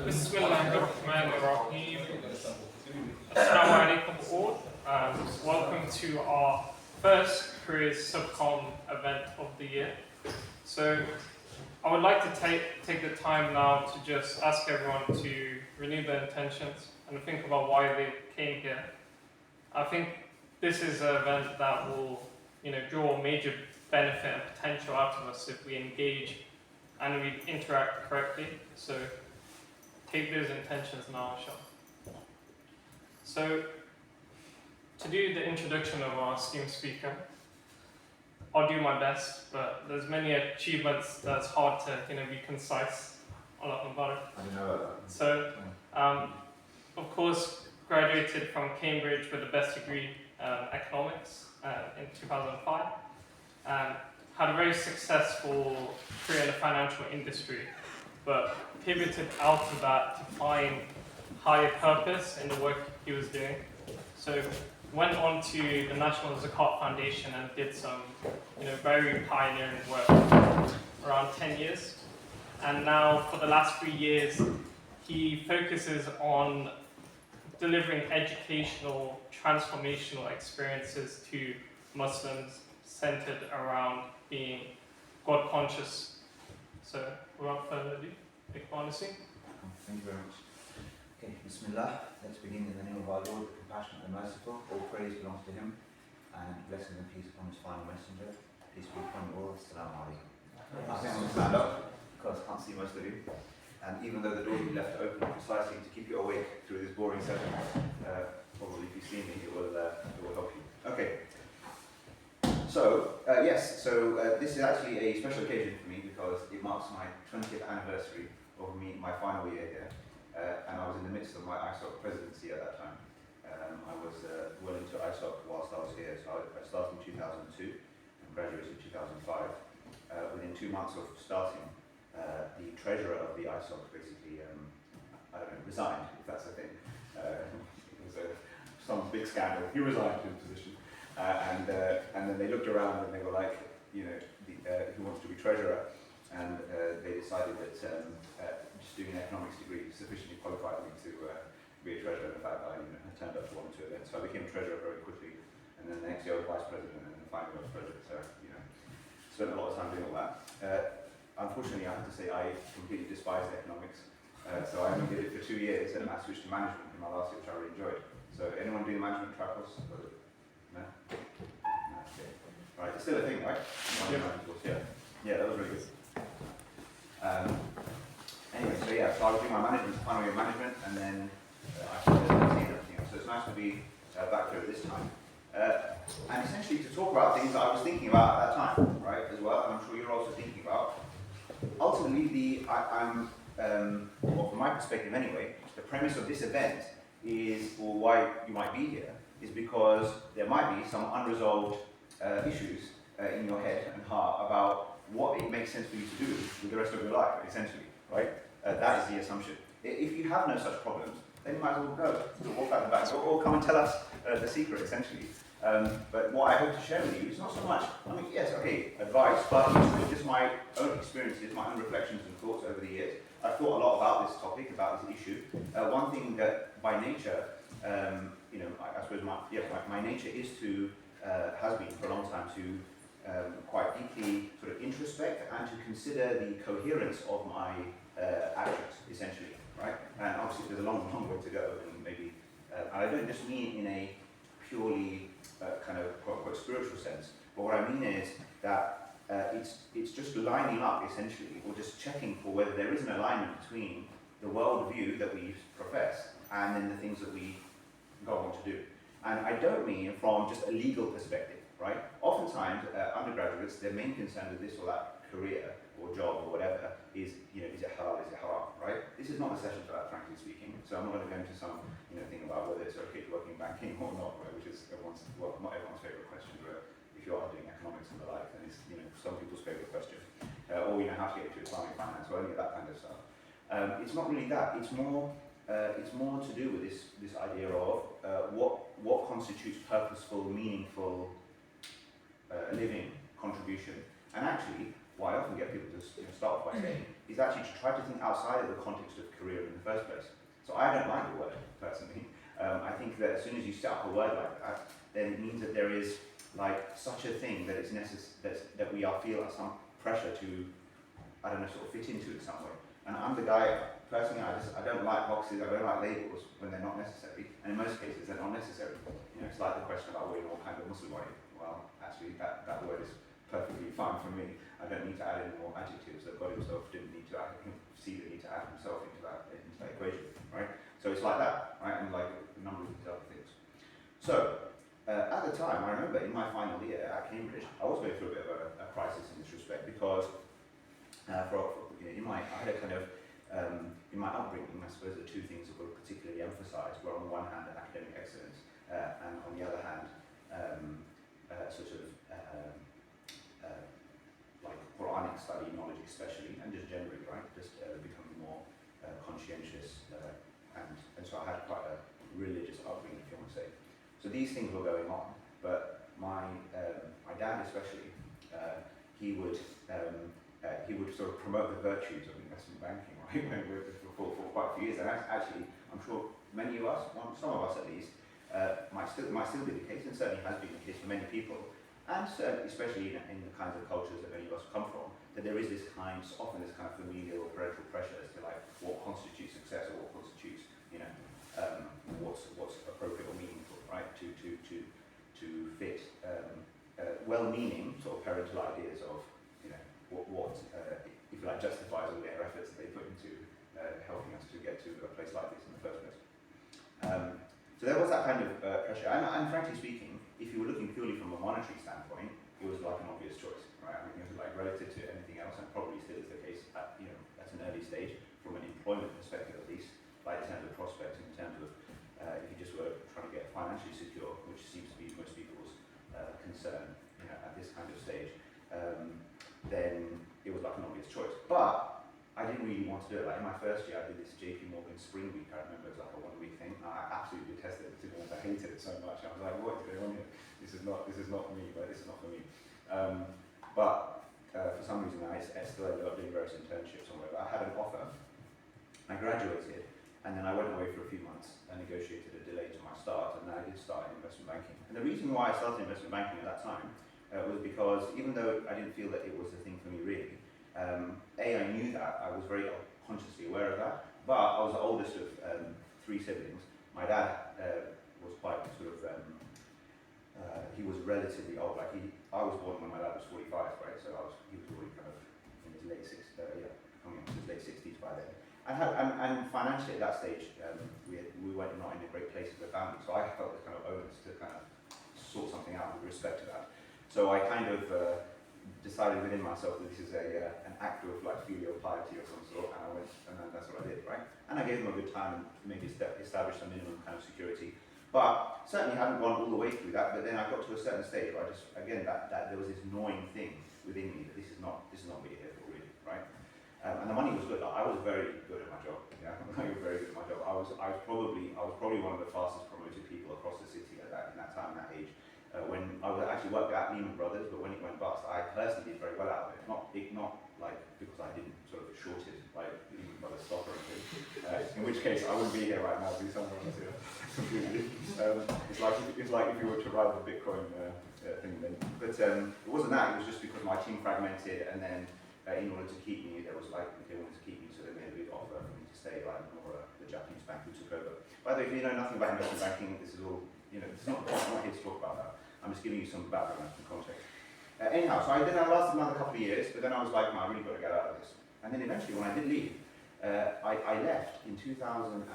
Bismillahirrahmanirrahim. Assalamu alaikum all. Welcome to our first careers subcom event of the year. So I would like to take the time now to just ask everyone to renew their intentions and think about why they came here. I think this is an event that will, draw major benefit and potential out of us if we engage and we interact correctly. So take those intentions now, inshallah. So to do the introduction of our esteemed speaker, I'll do my best, but there's many achievements that's hard to be concise. Allah Mubarak. I didn't know about that. So, of course, graduated from Cambridge with the best degree economics in 2005. Had a very successful career in the financial industry, but pivoted out of that to find higher purpose in the work he was doing. So went on to the National Zakat Foundation and did some very pioneering work, around 10 years. And now for the last 3 years, he focuses on delivering educational, transformational experiences to Muslims centered around being God conscious. So without further ado, Iqbal Nasim. Thank you very much. Okay, Bismillah. Let's begin in the name of our Lord, the compassionate and merciful. All praise belongs to Him, and blessings and peace upon His final messenger. Peace be upon you all. Assalamu alaikum. I think I'm going to stand up because I can't see most of you. And even though the door will be left open precisely to keep you awake through this boring session, probably if you see me, it will help you. Okay. So, this is actually a special occasion for me because it marks my 20th anniversary of my final year here. And I was in the midst of my ISOC presidency at that time. I was well into ISOC whilst I was here. So I started in 2002 and graduated in 2005. Within 2 months of starting, the treasurer of the ISOC basically, resigned, if that's a thing. It was some big scandal. He resigned his position. And then they looked around and they were like, who wants to be treasurer? And they decided that just doing an economics degree sufficiently qualified me to be a treasurer. In fact, I turned up to 1 or 2 events. So I became treasurer very quickly. And then the next year I was vice president and then finally I was president. So, spent a lot of time doing all that. Unfortunately, I have to say I completely despised economics. So I only did it for 2 years and I switched to management in my last year, which I really enjoyed. So anyone doing the management track course? No? No, okay. Right, it's still a thing, right? Yeah, that was really good. Anyway, so I was doing my management, final year management, and then I started seeing everything else. So it's nice to be back here at this time. And essentially to talk about things that I was thinking about at that time, right, as well, and I'm sure you're also thinking about. Ultimately, from my perspective anyway, the premise of this event is, or why you might be here, is because there might be some unresolved issues in your head and heart about what it makes sense for you to do with the rest of your life, essentially, right? That is the assumption. If you have no such problems, then you might as well go, walk out the back, or come and tell us the secret, essentially. But what I hope to share with you is not so much, advice, but it's really just my own experiences, my own reflections and thoughts over the years. I've thought a lot about this topic, about this issue. One thing that by nature, I suppose my nature is to, has been for a long time to quite deeply sort of introspect and to consider the coherence of my actions, essentially, right? And obviously there's a long way to go, and maybe, and I don't just mean in a purely kind of quote-unquote spiritual sense, but what I mean is that it's just lining up, essentially, or just checking for whether there is an alignment between the worldview that we profess and then the things that we go on to do. And I don't mean from just a legal perspective, right? Oftentimes, undergraduates, their main concern with this or that career or job or whatever is, is it halal, is it haram, right? This is not a session for that, frankly speaking. So I'm not going to go into some, thing about whether it's okay to work in banking or not, right? Which is not everyone's favorite question, but if you are doing economics and the like, then it's, some people's favorite question. Or, how to get into Islamic finance or any of that kind of stuff. It's not really that. It's more to do with this idea of what constitutes purposeful, meaningful living contribution. And actually, what I often get people to start off by saying is actually to try to think outside of the context of career in the first place. So I don't like the word, personally. I think that as soon as you set up a word like that, then it means that there is like such a thing that it's that we are feel some pressure to, I don't know, sort of fit into it some way. And I'm the guy, personally, I don't like boxes, I don't like labels when they're not necessary, and in most cases they're not necessary. You know, it's like the question about whether what kind of Muslim are you? Well, actually that word is perfectly fine for me. I don't need to add any more adjectives that God himself didn't need to add, see the need to add himself into that equation, right? So it's like that, right? And like a number of these other things. So, at the time, I remember in my final year at Cambridge, I was going through a bit of a crisis in this respect because I had a kind of, in my upbringing, I suppose the two things that were particularly emphasised were on the one hand academic excellence, and on the other hand, like Quranic study, knowledge especially, and just generally, right, just becoming more conscientious, and so I had quite a religious upbringing, if you want to say. So these things were going on, but my dad especially, he would sort of promote the virtues of investment banking, right, for quite a few years. And actually, I'm sure many of us, some of us at least, might still be the case, and certainly has been the case for many people, and especially in the kinds of cultures that many of us come from, that there is often this kind of familial or parental pressure as to like what constitutes success or what constitutes, you know, what's appropriate or meaningful, right, to fit well-meaning sort of parental ideas of, you know, what if you like, justifies all their efforts that they put into helping us to get to a place like this in the first place. So there was that kind of pressure, and frankly speaking, if you were looking purely from a monetary standpoint, it was like an obvious choice, right? I mean, it was like relative to anything else, and probably still is the case at, you know, at an early stage, from an employment perspective at least, like in terms of prospects, in terms of if you just were trying to get financially secure, which seems to be most people's concern, you know, at this kind of stage, then it was like an obvious choice. But I didn't really want to do it. Like in my first year, I did this JP Morgan Spring Week. I remember it was like a 1 week thing. I absolutely detested it. I hated it so much. I was like, what is going on here? This is not for me. But this is not for me. But for some reason, I still ended up doing various internships or whatever. I had an offer. I graduated, and then I went away for a few months and negotiated a delay to my start, and then I did start in investment banking. And the reason why I started investment banking at that time was because even though I didn't feel that it was the thing for me really, I knew that, I was very consciously aware of that, but I was the oldest of 3 siblings. My dad was quite sort of, he was relatively old, like I was born when my dad was 45, right, so he was already kind of in his late 60s, coming up to his late 60s by then. And financially at that stage, we were not in a great place as a family, so I felt this kind of onus to kind of sort something out with respect to that. So I kind of decided within myself that this is an act of like filial piety of some sort, and I went, and then that's what I did, right? And I gave them a good time and maybe established a minimum kind of security. But certainly haven't gone all the way through that, but then I got to a certain stage where I just, again, that there was this gnawing thing within me that this is not what we're here for really, right? And the money was good. I was very good at my job. Yeah, I was very good at my job. I was probably one of the fastest promoted people across the city in that time, that age. When I was actually worked at Lehman Brothers, but when it went bust, I personally did very well out of it. Not like because I didn't sort of shorted like Lehman Brothers stock or anything. In which case, I wouldn't be here right now. Be somewhere else here. Completely. It's like if you were to ride the Bitcoin thing. Then, but it wasn't that. It was just because my team fragmented, and then in order to keep me, there was like they wanted to keep me, so they made a big offer for me to stay. Like the Japanese bank who took over. By the way, if you know nothing about investment banking, this is all. You know, I'm not here to talk about that. I'm just giving you some background and context. Anyhow, so I lasted another couple of years, but then I was like, no, I really got to get out of this. And then eventually, when I did leave, I left in 2011,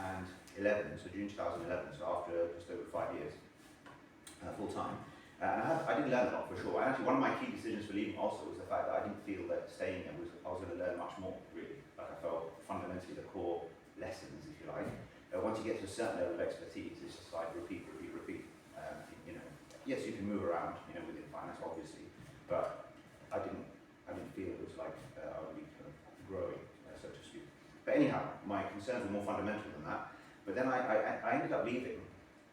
so June 2011, so after just over 5 years, full time. And I did learn a lot for sure. And actually, one of my key decisions for leaving also was the fact that I didn't feel that staying there I was going to learn much more, really. Like I felt fundamentally the core lessons, if you like. Once you get to a certain level of expertise, it's just like repeat. You know, yes, you can move around, you know, within finance, obviously, but I didn't feel it was like I would be kind of growing, so to speak. But anyhow, my concerns were more fundamental than that. But then I ended up leaving,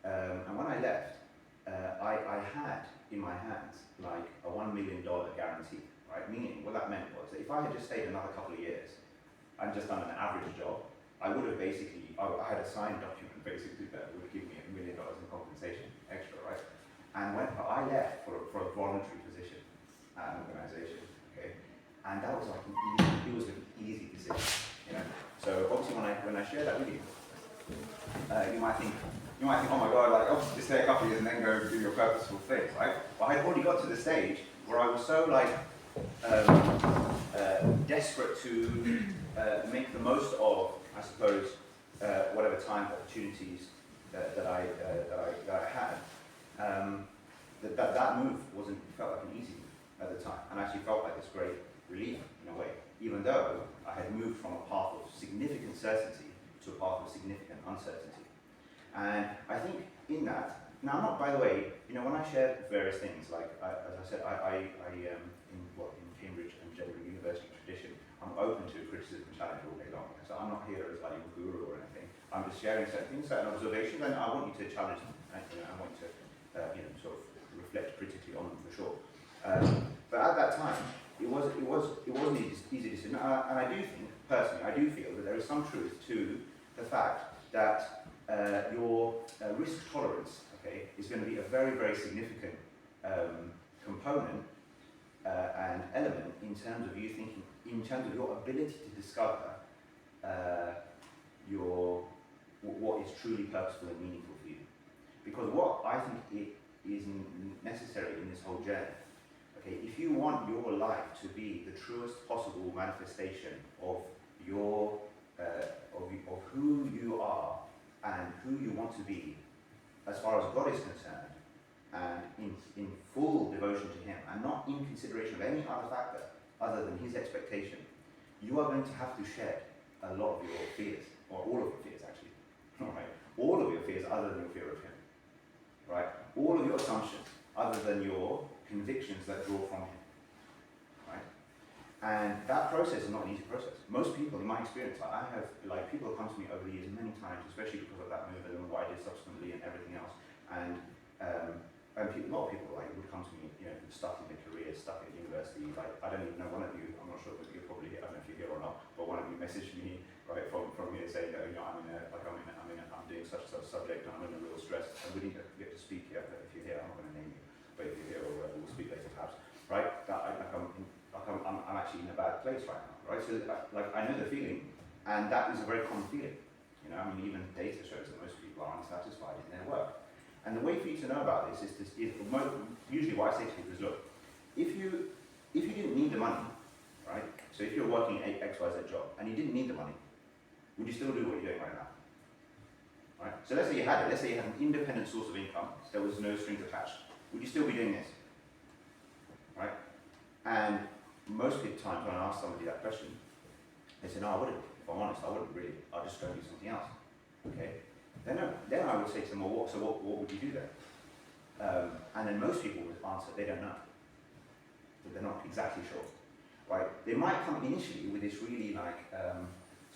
and when I left, I had in my hands like a $1 million guarantee, right? Meaning, what that meant was that if I had just stayed another couple of years, I'd just done an average job, I would have basically, I had a signed document basically that would give me $1 million in compensation extra, right? And I left for a voluntary position at an organisation, okay? And that was like it was an easy decision, you know? So obviously when I share that with you, you might think, oh my God, like, oh, just stay a couple of years and then go do your purposeful things, right? But I had already got to the stage where I was so like desperate to make the most of, I suppose, whatever time opportunities that I had. That move felt like an easy move at the time, and actually felt like this great relief in a way, even though I had moved from a path of significant certainty to a path of significant uncertainty. And I think in that, now not, by the way, you know, when I share various things, like as I said, in Cambridge and general university tradition, I'm open to criticism and challenge all day long. So I'm not here as like a guru or anything. I'm just sharing certain things, certain observations, and I want you to challenge them. And, you know, I want you to, sort of reflect critically on them for sure. But at that time, it wasn't an easy decision, and I do think, personally, I do feel that there is some truth to the fact that your risk tolerance, okay, is going to be a very, very significant component and element in terms of you thinking, in terms of your ability to discover what is truly purposeful and meaningful for you. Because what I think is necessary in this whole journey, okay, if you want your life to be the truest possible manifestation of your of who you are and who you want to be, as far as God is concerned, and in full devotion to Him, and not in consideration of any other factor other than His expectation, you are going to have to shed a lot of your fears, or all of your fears actually, right? All of your fears other than your fear of Him, right? All of your assumptions other than your convictions that draw from Him, right? And that process is not an easy process. Most people, in my experience, I have, like, people have come to me over the years many times, especially because of that move and what I did subsequently and everything else. And a lot of people like would come to me, you know, stuck in their career, stuck at university. Like, I don't even know, one of you, I'm not sure if you're probably here, I don't know if you're here or not, but one of you messaged me right from here saying that, you know, I'm doing such and such subject and I'm in a real stress. And we didn't get to speak here. If you're here, I'm not going to name you, but if you're here, we'll speak later perhaps. Right? I'm actually in a bad place right now. Right? So like I know the feeling, and that is a very common feeling. You know, I mean, even data shows that most people are unsatisfied in their work. And the way for you to know about this is usually what I say to people is, look, if you didn't need the money, right? So if you're working an XYZ job and you didn't need the money, would you still do what you're doing right now? Right? So let's say you had it. Let's say you had an independent source of income. There was no strings attached. Would you still be doing this? Right? And most of the times when I ask somebody that question, they say, no, I wouldn't. If I'm honest, I wouldn't really. I'll just go and do something else. Okay? Then I would say to them, well, what would you do then? And then most people would answer, they don't know. They're not exactly sure. Right? They might come initially with this really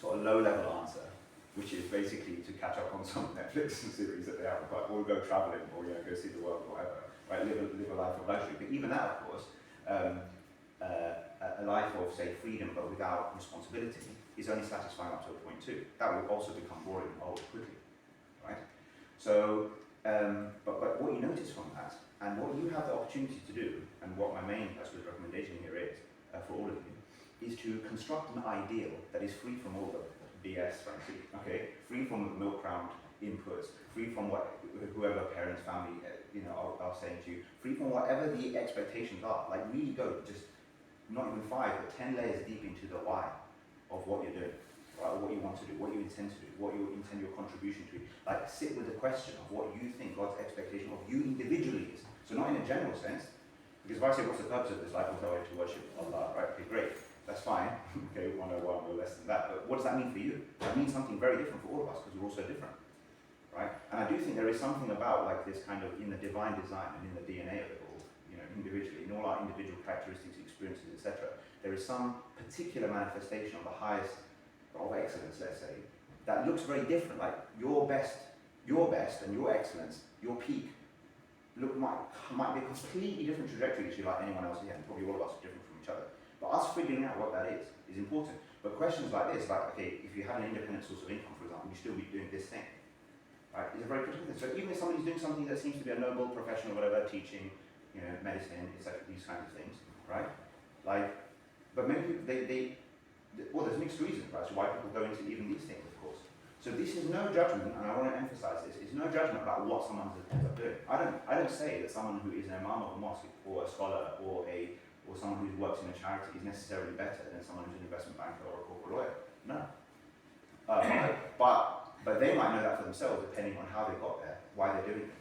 sort of low-level answer, which is basically to catch up on some Netflix series that they haven't got, or go traveling, or go see the world, or whatever. Right? Live a life of luxury. But even that, of course, a life of, say, freedom but without responsibility is only satisfying up to a point too. That will also become boring and old quickly. Right? So, but what you notice from that, and what you have the opportunity to do, and what my main, I suppose, recommendation here is for all of you, is to construct an ideal that is free from all the BS, frankly, okay? Free from the milk-round inputs, free from what whoever parents, family, are saying to you, free from whatever the expectations are. Like, really go just not even 5, but 10 layers deep into the why of what you're doing. Right, or what you want to do, what you intend to do, what you intend your contribution to be. Like, sit with the question of what you think God's expectation of you individually is. So not in a general sense, because if I say, what's the purpose of this life? Well, to worship Allah, right? Okay, great, that's fine. Okay, 101 or less than that. But what does that mean for you? That means something very different for all of us, because we're all so different, right? And I do think there is something about like this kind of in the divine design and in the DNA of it all, individually, in all our individual characteristics, experiences, etc. There is some particular manifestation of the highest of excellence, let's say, that looks very different. Like your best and your excellence, your peak, might be a completely different trajectory to like anyone else here, and probably all of us are different from each other. But us figuring out what that is important. But questions like this, like, okay, if you had an independent source of income, for example, you'd still be doing this thing, right? Is a very critical thing. So even if somebody's doing something that seems to be a noble profession or whatever, teaching, medicine, etc., these kinds of things, right? Like, but maybe well, there's mixed reasons, right? So why people go into even these things, of course. So this is no judgment, and I want to emphasize this, it's no judgment about what someone ends up doing. I don't say that someone who is an imam of a mosque, or a scholar, or someone who works in a charity is necessarily better than someone who's an investment banker or a corporate lawyer. No. But they might know that for themselves, depending on how they got there, why they're doing it,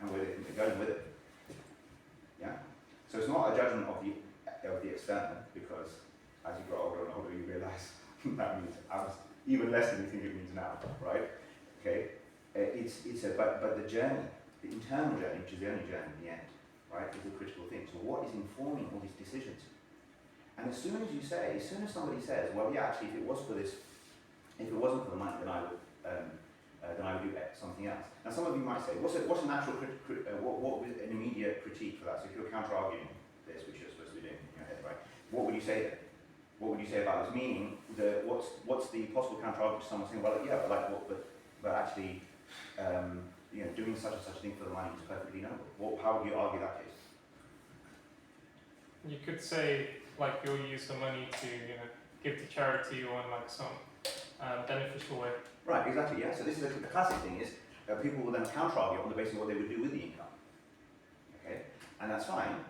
and where they think they're going with it. Yeah? So it's not a judgment of the external, because as you grow older and older, you realize that means even less than you think it means now, right? Okay? But the journey, the internal journey, which is the only journey in the end, right, is the critical thing. So what is informing all these decisions? And as soon as somebody says, well, yeah, actually, if it wasn't for the money, then I would do something else. Now, some of you might say, what's a natural what would an immediate critique for that? So if you're counter-arguing this, which you're supposed to be doing in your head, right? What would you say then? What would you say about this? Meaning, what's the possible counter-argument to someone saying, well, yeah, but actually, doing such and such a thing for the money is perfectly noble. How would you argue that case? You could say, like, you'll use the money to, give to charity or in like some beneficial way. Right, exactly, yeah. So this is the classic thing is, people will then counter-argue on the basis of what they would do with the income. Okay? And that's fine,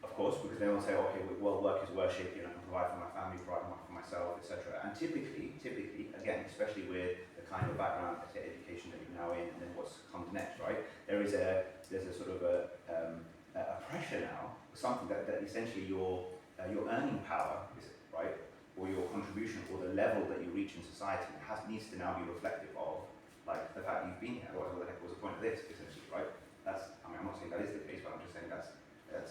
of course, because they will say, okay, well, work is worship, I can provide for my family, provide for myself, etc. And typically, again, especially with the kind of background education that you're now in, and then what's comes next, right? There's a sort of a pressure now, something that essentially your earning power, right, or your contribution, or the level that you reach in society needs to now be reflective of, like, the fact you've been here. Otherwise, what the heck was the point of this, essentially, right? I'm not saying that is the case, but I'm just saying that's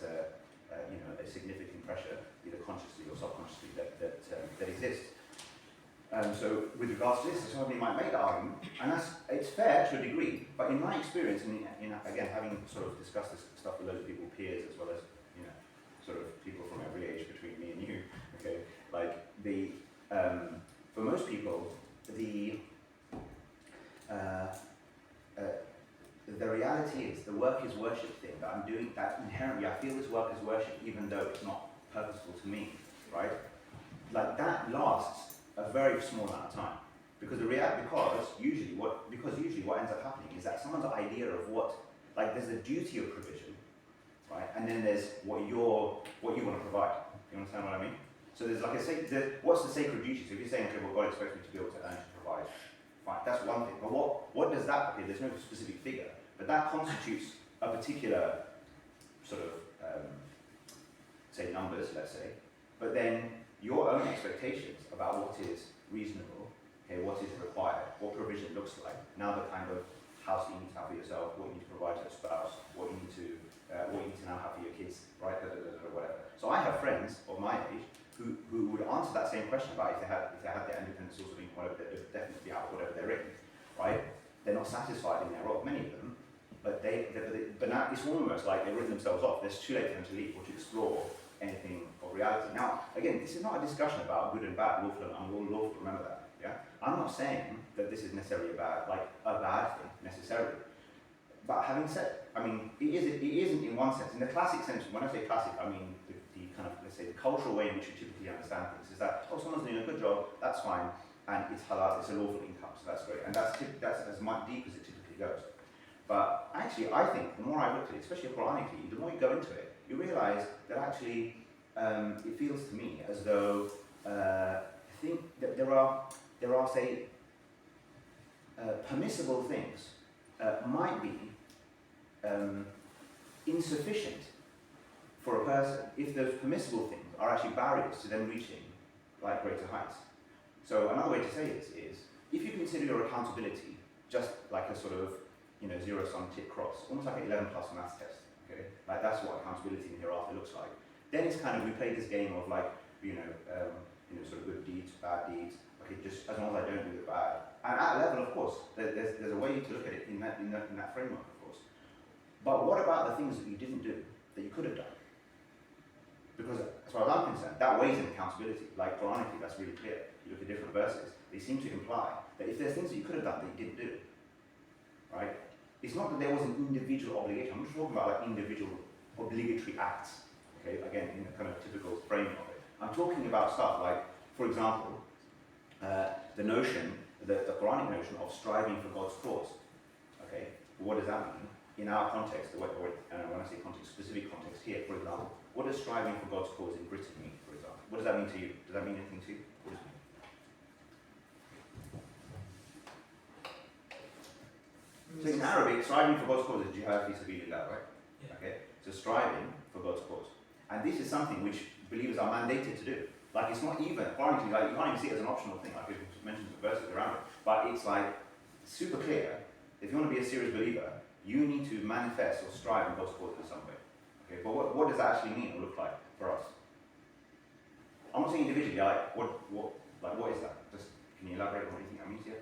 a significant pressure, either consciously or subconsciously, that exists. So with regards to this, somebody might make that argument, and it's fair to a degree, but in my experience, and again, having sort of discussed this stuff with loads of people, peers, as well as, sort of people from every age between me and you, okay, like, for most people, the reality is, the work is worship thing that I'm doing, that inherently I feel this work is worship, even though it's not purposeful to me, right? Like, that lasts a very small amount of time. Because usually what ends up happening is that someone's idea of there's a duty of provision, right? And then there's what you want to provide. You understand what I mean? So there's what's the sacred duty? So if you're saying, okay, well, God expects me to be able to earn to provide, fine, that's one thing. But what does that, okay, there's no specific figure, but that constitutes a particular sort of, say, numbers, let's say, but then your own expectations about what is reasonable, okay, what is required, what provision looks like, now the kind of house you need to have for yourself, what you need to provide to a spouse, what you need to now have for your kids, right, whatever. So I have friends of my age who would answer that same question about if they had their independent source of income, whatever, they'd definitely out whatever they're in, right? They're not satisfied in their role, many of them, but now it's almost like they've written themselves off. It's too late for them to leave or to explore anything of reality. Now, again, this is not a discussion about good and bad, lawful and unlawful, remember that, yeah? I'm not saying that this is necessarily a bad thing, necessarily. But having said, I mean, it isn't in one sense. In the classic sense, when I say classic, I mean the kind of, let's say, the cultural way in which we typically understand things is that, oh, someone's doing a good job, that's fine, and it's halal, it's a lawful income, so that's great. And that's as much deep as it typically goes. But actually, I think the more I look at it, especially Quranically, the more you go into it, you realize that actually it feels to me as though I think that there are say, permissible things might be insufficient for a person if those permissible things are actually barriers to them reaching greater heights. So another way to say this is, if you consider your accountability just like a sort of zero-sum tick cross, almost like an 11 plus maths test, okay? Like that's what accountability in the hereafter looks like. Then it's kind of, we play this game of sort of good deeds, bad deeds, okay, just as long as I don't do the bad. And at a level, of course, there's a way to look at it in that framework, of course. But what about the things that you didn't do, that you could have done? Because as far as I'm concerned, that weighs in accountability. Like Quranically, that's really clear. You look at different verses, they seem to imply that if there's things that you could have done that you didn't do, right? It's not that there was an individual obligation. I'm just talking about like individual obligatory acts. Okay, again, in the kind of typical frame of it. I'm talking about stuff like, for example, the notion, the Quranic notion of striving for God's cause. Okay, what does that mean? In our context, when I say context, specific context here, for example, what does striving for God's cause in Britain mean, for example? What does that mean to you? Does that mean anything to you? What does it mean? So in Arabic, striving for God's cause is jihad fi sabilillah, right? Yeah. Okay, so striving for God's cause. And this is something which believers are mandated to do. Like it's not even, apparently, like you can't even see it as an optional thing, like it mentions the verses around it, but it's like super clear. If you want to be a serious believer, you need to manifest or strive in God's cause in some way. Okay, but what does that actually mean or look like for us? I'm not saying individually, like what is that? Just can you elaborate on what you think that means here?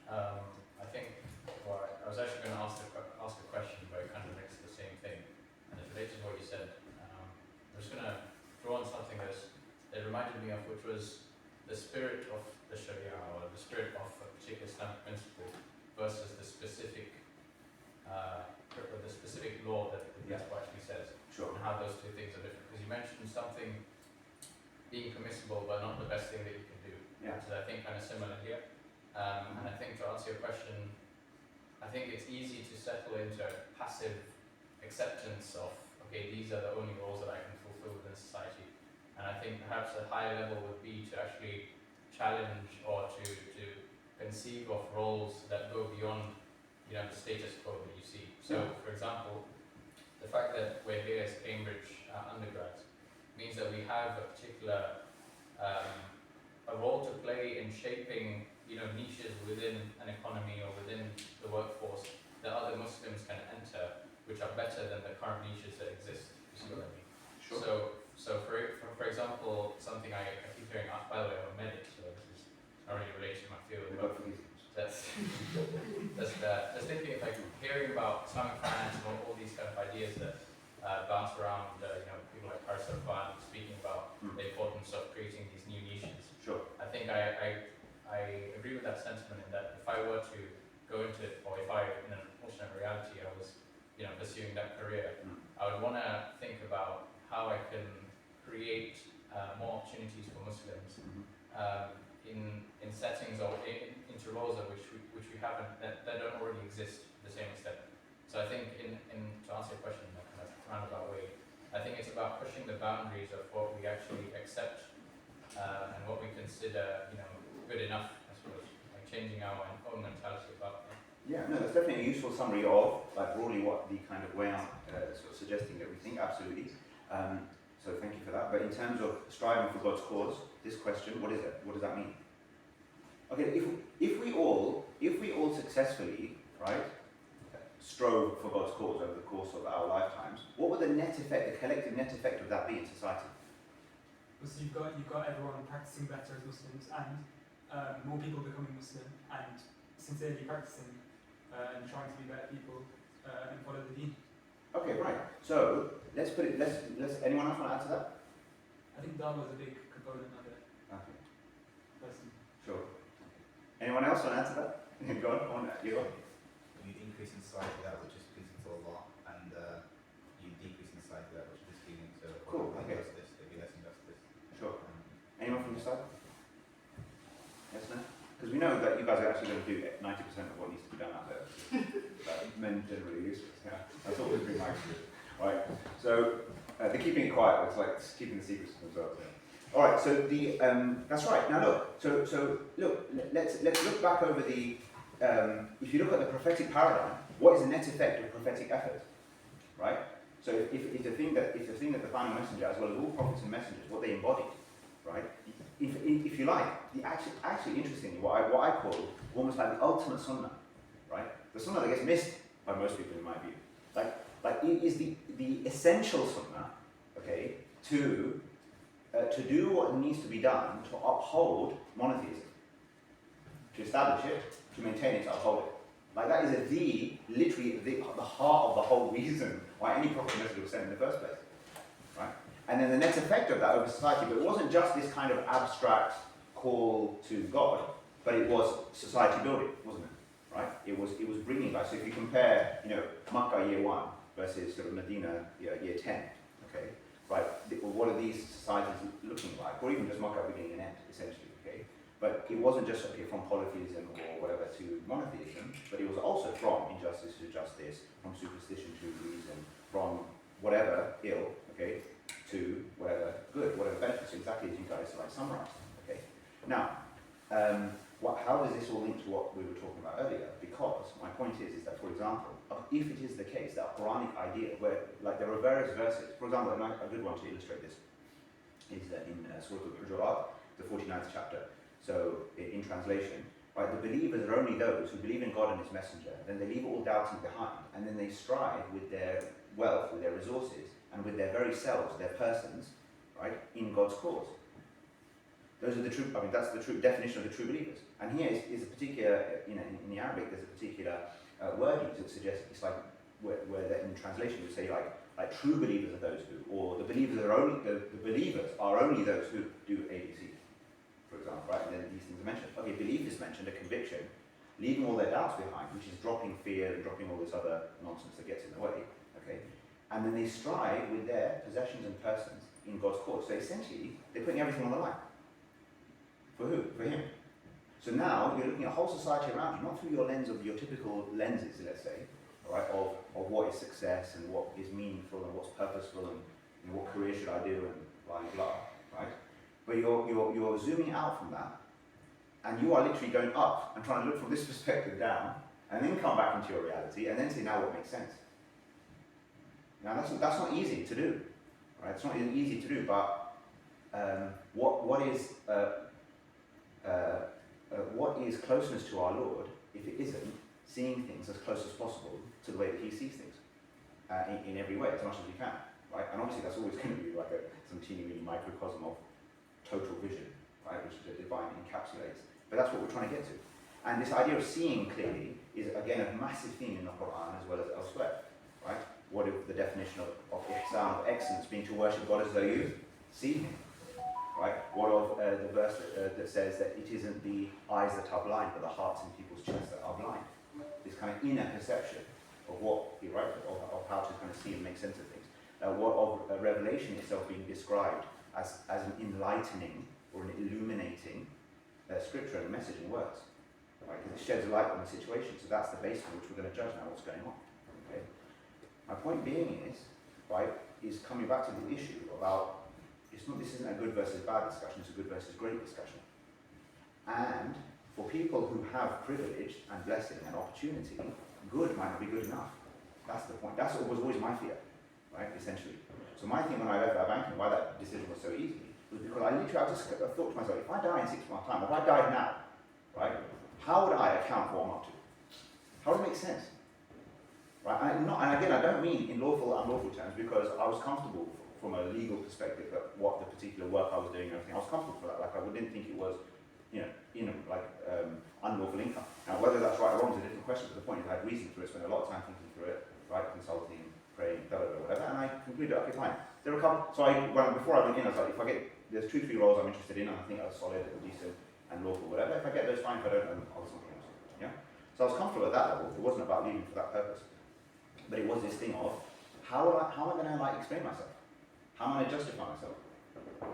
I think, well, I was actually going to ask a question, but it kind of links to the same thing, and it relates to what you said. I'm just going to draw on something that reminded me of, which was the spirit of the Sharia, or the spirit of a particular Islamic principle, versus the specific law that the principle actually says, Sure. and how those two things are different. Because you mentioned something being permissible, but not the best thing that you can do. Yeah. Which is, I think, kind of similar here. And I think to answer your question, I think it's easy to settle into a passive acceptance of, okay, these are the only roles that I can fulfill within society. And I think perhaps a higher level would be to actually challenge or to conceive of roles that go beyond, the status quo that you see. So, for example, the fact that we're here as Cambridge undergrads means that we have a particular a role to play in shaping, niches within an economy or within the workforce that other Muslims can enter, which are better than the current niches that exist. You see what I mean? Sure. So for example, something I keep hearing, by the way, I'm a medic, so this is not really related to my field, but that's thinking, like, hearing about Islamic finance and all these kind of ideas that bounce around, people like Khan speaking about the importance of creating these new niches. Sure. I think I agree with that sentiment in that if I were to go into it, or if I, in an alternate reality, I was, pursuing that career, I would want to think about how I can create more opportunities for Muslims in settings or into roles which we haven't, that don't already exist to the same extent. So I think to answer your question in a kind of roundabout way, I think it's about pushing the boundaries of what we actually accept and what we consider, good enough, I suppose, like changing our own mentality about it. Yeah, no, that's definitely a useful summary of, like, broadly what the kind of way I'm sort of suggesting that we think, absolutely. So thank you for that. But in terms of striving for God's cause, this question, what is it? What does that mean? Okay, if we all successfully, right, strove for God's cause over the course of our lifetimes, what would the net effect, the collective net effect of that be in society? So you've got everyone practicing better as Muslims, and more people becoming Muslim and sincerely practicing and trying to be better people and follow the deen. Okay, right. So let's put it. Let's. Anyone else want to add to that? I think dawah is a big component of it. Okay. Personally. Sure. Anyone else want to add to that? Go on. You go. You increase in society that which is pleasing to Allah, and you decrease in society that which is displeasing to Cool, okay. injustice. There'll be less injustice. Sure. Anyone from your side? Yes, no? Because we know that you guys are actually going to do 90% of what needs to be done out there. Men generally useless. Yeah, that's always been my experience. Right. So they're keeping it quiet. It's like keeping the secrets to themselves. Yeah. All right. So the that's right. Now look. So look. Let's look back over the. If you look at the prophetic paradigm, what is the net effect of prophetic effort? Right. So if the thing that the final messenger, as well as all prophets and messengers, what they embodied, right? If you like, the actually interestingly, what I call almost like the ultimate sunnah, right? The sunnah that gets missed by most people in my view. Like it is the essential sunnah, okay, to do what needs to be done to uphold monotheism, to establish it, to maintain it, to uphold it. Like that is literally the heart of the whole reason why any prophet message was sent in the first place, right? And then the net effect of that over society, but it wasn't just this kind of abstract call to God, but it was society building, wasn't it? Right? It was bringing back. So if you compare, Makkah year 1 versus sort of Medina year 10, okay, right? What are these societies looking like? Or even just Makkah beginning and end, essentially, okay? But it wasn't just from polytheism or whatever to monotheism, but it was also from injustice to justice, from superstition to reason, from whatever ill, okay, to whatever good, whatever benefits, exactly as you guys summarized. Okay. Now, how does this all link to what we were talking about earlier? Because my point is that, for example, if it is the case that a Quranic idea, where there are various verses, for example, a good one to illustrate this is in Surah Al-Hujurat, the 49th chapter. So, in translation, right, the believers are only those who believe in God and His Messenger, then they leave all doubting behind, and then they strive with their wealth, with their resources, and with their very selves, their persons, right, in God's cause. Those are the true, that's the true definition of the true believers. And here is a particular, in the Arabic, there's a particular word used that suggests it's like, where in translation we say like true believers are those who, or the believers are only, the believers are only those who do A, B, C, for example, right? And then these things are mentioned. Okay, belief is mentioned, a conviction, leaving all their doubts behind, which is dropping fear and dropping all this other nonsense that gets in the way, okay? And then they strive with their possessions and persons in God's cause. So essentially, they're putting everything on the line. For who? For Him. So now you're looking at a whole society around you, not through your lens of your typical lenses, let's say, all right, of what is success and what is meaningful and what's purposeful and what career should I do and blah blah blah, right? But you're zooming out from that, and you are literally going up and trying to look from this perspective down, and then come back into your reality, and then say, now what makes sense. Now that's not easy to do, right? It's not easy to do, but what is closeness to our Lord if it isn't seeing things as close as possible to the way that He sees things in every way, as much as we can, right? And obviously that's always going to be like some teeny weeny microcosm of total vision, right, which the divine encapsulates. But that's what we're trying to get to. And this idea of seeing clearly is again a massive theme in the Quran as well as elsewhere, right? What if the definition of ihsan, of excellence, being to worship God as though you see Him? Right? What of the verse that says that it isn't the eyes that are blind, but the hearts in people's chests that are blind? This kind of inner perception of what, right, of how to kind of see and make sense of things. What of revelation itself being described as an enlightening or an illuminating scripture and message and words, right? Because it sheds a light on the situation. So that's the basis on which we're going to judge now what's going on. Okay? My point being is coming back to the issue about. This isn't a good versus bad discussion, it's a good versus great discussion. And for people who have privilege and blessing and opportunity, good might not be good enough. That's the point. That's what was always my fear, right, essentially. So my thing when I left our banking, why that decision was so easy, was because I just thought to myself, if I die in 6 months' time, if I died now, right, how would I account for what I'm up to? How would it make sense? Right? And again, I don't mean in lawful or unlawful terms, because I was comfortable from a legal perspective, that what the particular work I was doing and everything, I was comfortable for that. Like I didn't think it was, unlawful income. Now whether that's right or wrong is a different question, but the point is I had reason for it, spent a lot of time thinking through it, right, consulting, praying, whatever, and I concluded, okay, fine. There are a couple, before I went in, I was like, if I get, there's 2-3 roles I'm interested in, and I think are solid and decent and lawful, whatever, if I get those, fine. If I don't, I'll do something else. Yeah? So I was comfortable at that level. It wasn't about leaving for that purpose. But it was this thing of, how am I going to explain myself? How am I going to justify myself?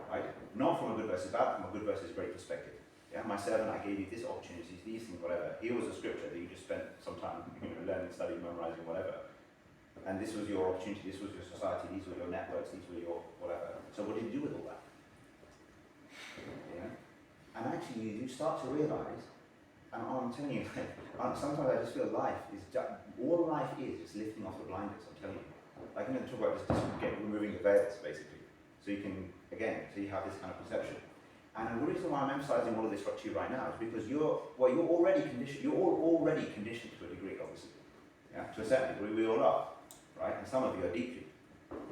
Right? Not from a good versus bad, from a good versus great perspective. Yeah, my servant, I gave you this opportunity, these things, whatever. Here was a scripture that you just spent some time, learning, studying, memorizing, whatever. And this was your opportunity, this was your society, these were your networks, these were your whatever. So what did you do with all that? Yeah? And actually, you start to realise, and I'm telling you, sometimes I just feel life is all life is lifting off the blinders. I'm telling you. Like I'm going to talk about just removing the veils, basically. So you can, again, so you have this kind of perception. And the reason why I'm emphasising all of this to you right now is because you're already conditioned. You're all already conditioned to a degree, obviously. Yeah, to a certain degree, we all are, right? And some of you are deeply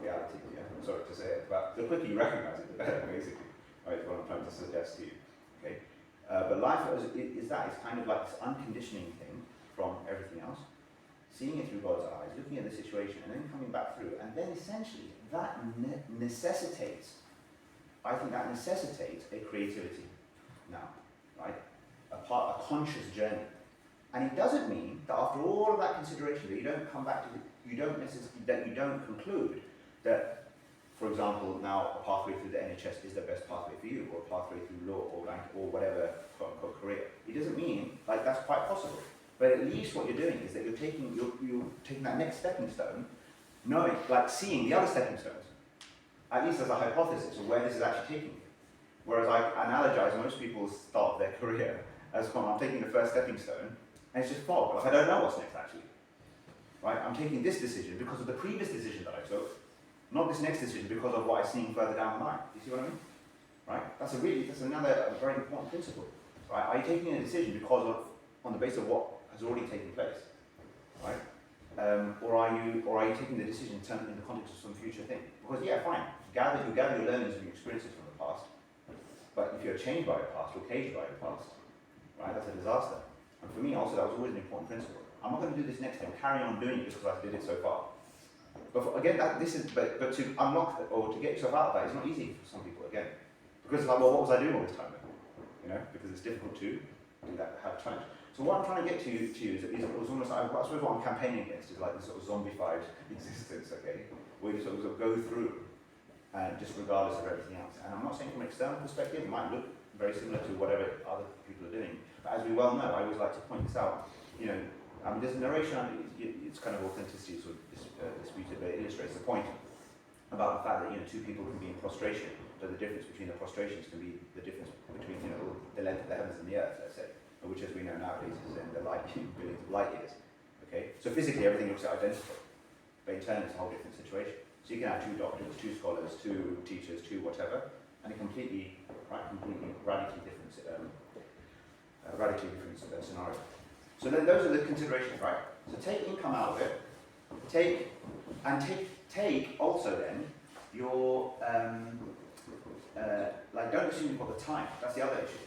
reality. Yeah, I'm sorry to say it, but the quicker you recognise it, the better, basically. Right, is what I'm trying to suggest to you. Okay. But life is that. It's kind of like this unconditioning thing from everything else. seeing it through God's eyes, looking at the situation, and then coming back through, and then essentially that necessitates, I think that necessitates a creativity now, right? A conscious journey. And it doesn't mean that after all of that consideration that you don't come back to, that you don't conclude that, for example, now a pathway through the NHS is the best pathway for you, or a pathway through law, or bank, or whatever quote-unquote career. It doesn't mean, like, that's quite possible. But at least what you're doing is that you're taking that next stepping stone, knowing, like, seeing the other stepping stones, at least as a hypothesis of where this is actually taking you. Whereas I analogize most people's start their career as, I'm taking the first stepping stone, and it's just fog. Like, I don't know what's next, actually. Right? I'm taking this decision because of the previous decision that I took, not this next decision because of what I'm seeing further down the line. You see what I mean? Right? That's another very important principle. Right? Are you taking a decision because of, on the basis of what has already taken place? Right? Or are you taking the decision in the context of some future thing? Because yeah, fine, you gather your learnings and your experiences from the past, but if you're changed by your past or caged by your past, right, that's a disaster. And for me also, that was always an important principle. I'm not going to do this next time, carry on doing it just because I did it so far. But again, but to unlock or to get yourself out of that is not easy for some people again, because it's like, well, what was I doing all this time then? You know, because it's difficult to do that, have challenge. So what I'm trying to get to you is it was almost, I suppose what I'm campaigning against is like this sort of zombified existence, okay, where you sort of go through and just regardless of everything else. And I'm not saying from an external perspective, it might look very similar to whatever other people are doing, but as we well know, I always like to point this out, you know, I mean, there's a narration, it's kind of authenticity sort of disputed, but it illustrates the point about the fact that, you know, two people can be in prostration, but the difference between the prostrations can be the difference between, you know, the length of the heavens and the earth, let's say, which as we know nowadays is in the light, billions of light years, okay? So physically everything looks identical, but internally it's a whole different situation. So you can have two doctors, two scholars, two teachers, two whatever, and a completely radically different scenario. So then those are the considerations, right? So take income out of it, take also then your, like, don't assume you've got the time. That's the other issue.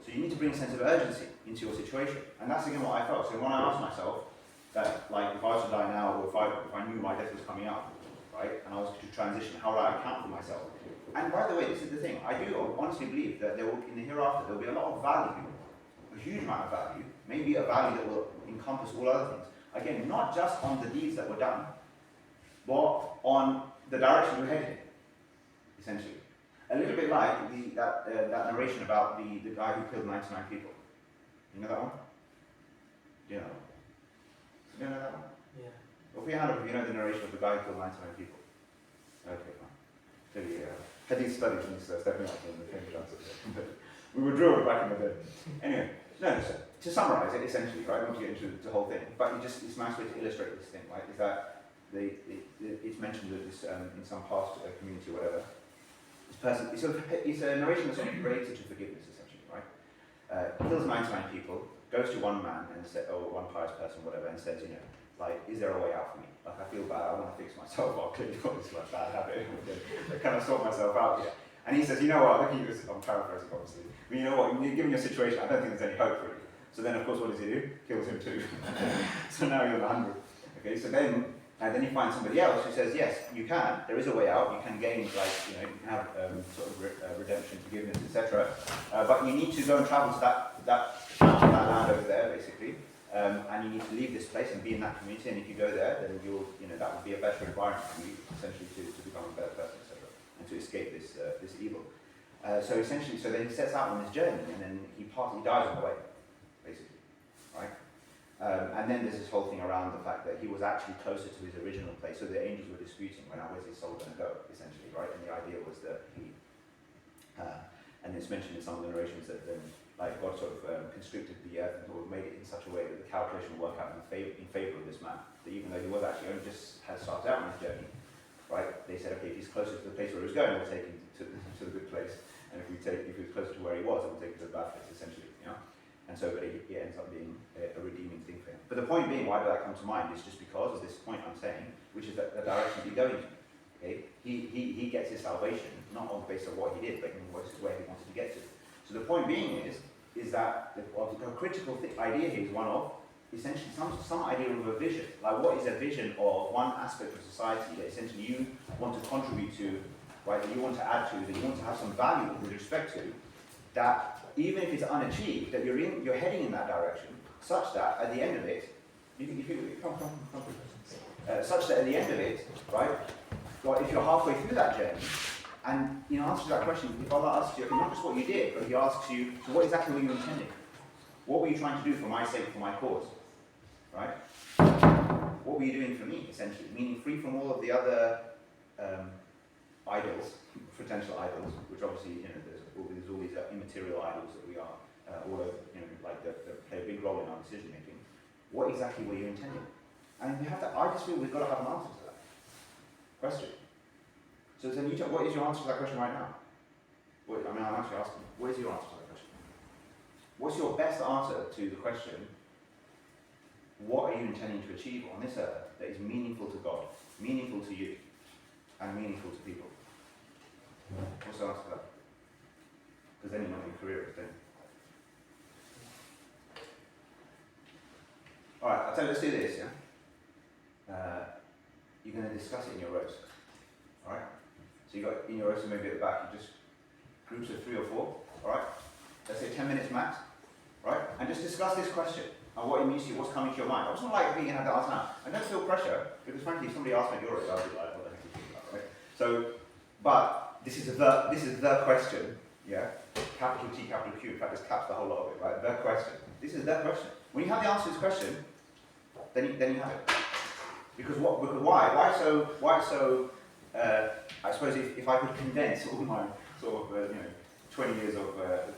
So you need to bring a sense of urgency into your situation. And that's again what I felt. So when I asked myself that, like, if I was to die now, or if I knew my death was coming up, right, and I was to transition, how would I account for myself? And by the way, this is the thing, I do honestly believe that there will, in the hereafter, there will be a lot of value, a huge amount of value, maybe a value that will encompass all other things. Again, not just on the deeds that were done, but on the direction you're heading, essentially. A little bit like that narration about the guy who killed 99 people. You know that one? Do you know that one? You know that one? Yeah. Well, put your hand up if you know the narration of the guy who killed 99 people. Okay, fine. Clearly, Hadith studies and stepping up in the Cambridge answers. We were drilled back in the day. Anyway, no, so to summarise it, essentially, right, not to get into the whole thing, but it's a nice way to illustrate this thing, right, is that it's mentioned that this, in some past community or whatever, this person, it's a narration that's sort of related to forgiveness, essentially, right? Kills 99 people, goes to one man and says, or one pious person, whatever, and says, you know, like, is there a way out for me? Like, I feel bad, I want to fix myself, I've clearly got this like bad habit, I kind of sort myself out here. And he says, you know what, looking at this, I'm paraphrasing obviously, but you know what, given your situation, I don't think there's any hope for you. So then, of course, what does he do? Kills him too. So now you're the 100. Okay, so then you find somebody else who says, yes, you can, there is a way out, you can gain, like, you know, you can have sort of redemption, forgiveness, etc. But you need to go and travel to that land over there, basically, and you need to leave this place and be in that community, and if you go there, then that would be a better environment for you, essentially, to become a better person, etc., and to escape this evil. So essentially, so then he sets out on this journey, and then he dies on the way, basically, right? And then there's this whole thing around the fact that he was actually closer to his original place, so the angels were disputing, where's his soul going to go, essentially, right? And the idea was that he, and it's mentioned in some of the narrations that like God sort of constricted the earth and sort of made it in such a way that the calculation would work out in favour of this man, that even though he was actually only just had started out on his journey, right? They said, okay, if he's closer to the place where he was going, we'll take him to the good place, and if he was closer to where he was, we'll take him to the bad place, essentially, you know. And so, but it ends up being a redeeming thing for him. But the point being, why did that come to mind, is just because of this point I'm saying, which is that the direction he's going in. Okay? He gets his salvation, not on the basis of what he did, but in where he wanted to get to. So the point being is that the critical idea here is one of essentially some idea of a vision. Like, what is a vision of one aspect of society that essentially you want to contribute to, right? That you want to add to, that you want to have some value with respect to, that even if it's unachieved, that you're heading in that direction, such that at the end of it, such that at the end of it, right? Well, if you're halfway through that journey, and in answer to that question, if Allah asks you, okay, not just what you did, but He asks you, so what exactly were you intending? What were you trying to do for my sake, for my cause? Right? What were you doing for me, essentially? Meaning free from all of the other idols, potential idols, which obviously, there's all these immaterial idols that we are all over, like that play a big role in our decision making. What exactly were you intending? And we have to, I just feel we've got to have an answer to that question. So then what is your answer to that question right now? I'm actually asking, what is your answer to that question? What's your best answer to the question, what are you intending to achieve on this earth that is meaningful to God, meaningful to you, and meaningful to people? What's the answer to that? Because then you know your career is then. Alright, I'll tell you, let's do this, yeah? You're going to discuss it in your rows. Alright? So you got in your rows, maybe at the back, you just groups of 3 or 4, alright? Let's say 10 minutes max, right? And just discuss this question and what it means to you, what's coming to your mind. I wasn't like being have the answer now. And don't feel pressure, because frankly, if somebody asked me your age, I'll be like, what the heck are you thinking about, right? So, but this is the question, yeah? Capital T, capital Q. In fact, this caps the whole lot of it, right? The question. This is the question. When you have the answer to this question, then you have it. Because why? Why so? I suppose if I could condense all my sort of 20 years of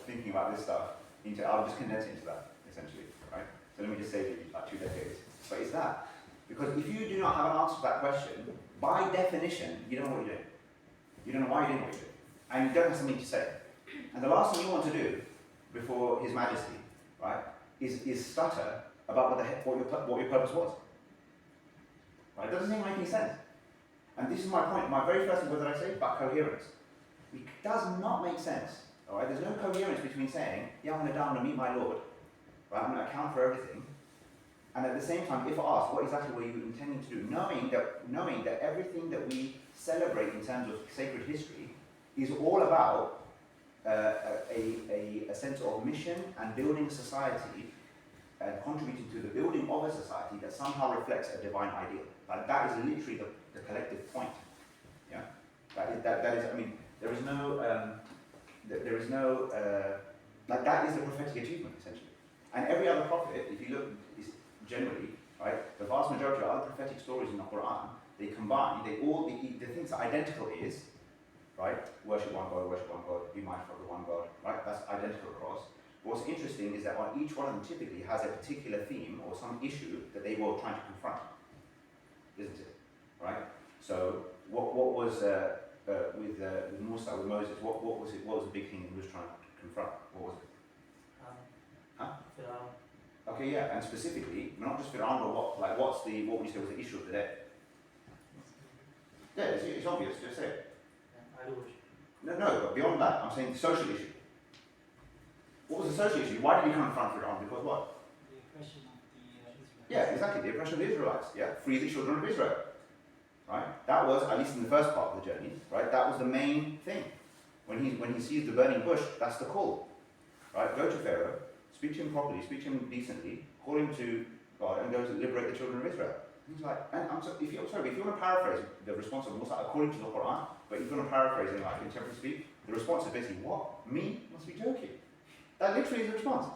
thinking about this stuff into, I'll just condense it into that essentially, right? So let me just save you like 2 decades. But it's that because if you do not have an answer to that question, by definition, you don't know what you're doing. You don't know why you're doing what you're doing, and you don't have something to say. And the last thing you want to do before His Majesty, right, is stutter about what your purpose was. Right? It doesn't seem to make any sense. And this is my point. My very first thing, what did I say? About coherence. It does not make sense. All right? There's no coherence between saying, yeah, I'm going to die and meet my Lord. Right? I'm going to account for everything. And at the same time, if asked, what exactly were you intending to do? Knowing that everything that we celebrate in terms of sacred history is all about a sense of mission and building society and contributing to the building of a society that somehow reflects a divine ideal. Like that is literally the collective point. Yeah, that is. I mean, there is no like that is the prophetic achievement essentially. And every other prophet, if you look, is generally right. The vast majority of other prophetic stories in the Quran, they combine. The things that are identical is right. Worship one God. Be mindful of the one God. Right. That's identical across. What's interesting is that on each one of them typically has a particular theme or some issue that they were trying to confront, isn't it? Right? So what was with Musa, with Moses, what was it? What was the big thing he was trying to confront? What was it? Fir'aun. Okay, yeah, and specifically, not just Fir'aun, but what would you say was the issue of the day? Yeah, it's obvious, just say it. Idol worship. No, but beyond that, I'm saying the social issue. What was the social issue? Why did he confront Fir'aun? Because what? The oppression of the Israelites. Yeah, exactly, the oppression of the Israelites. Yeah, free the children of Israel. Right? That was, at least in the first part of the journey, right? That was the main thing. When he sees the burning bush, that's the call. Right? Go to Pharaoh, speak to him properly, speak to him decently, call him to God, and go to liberate the children of Israel. He's like, and if you want to paraphrase the response of Musa according to the Quran, but if you want to paraphrase it in like contemporary speak, the response is basically, what? Me? Must be joking. That literally is the response.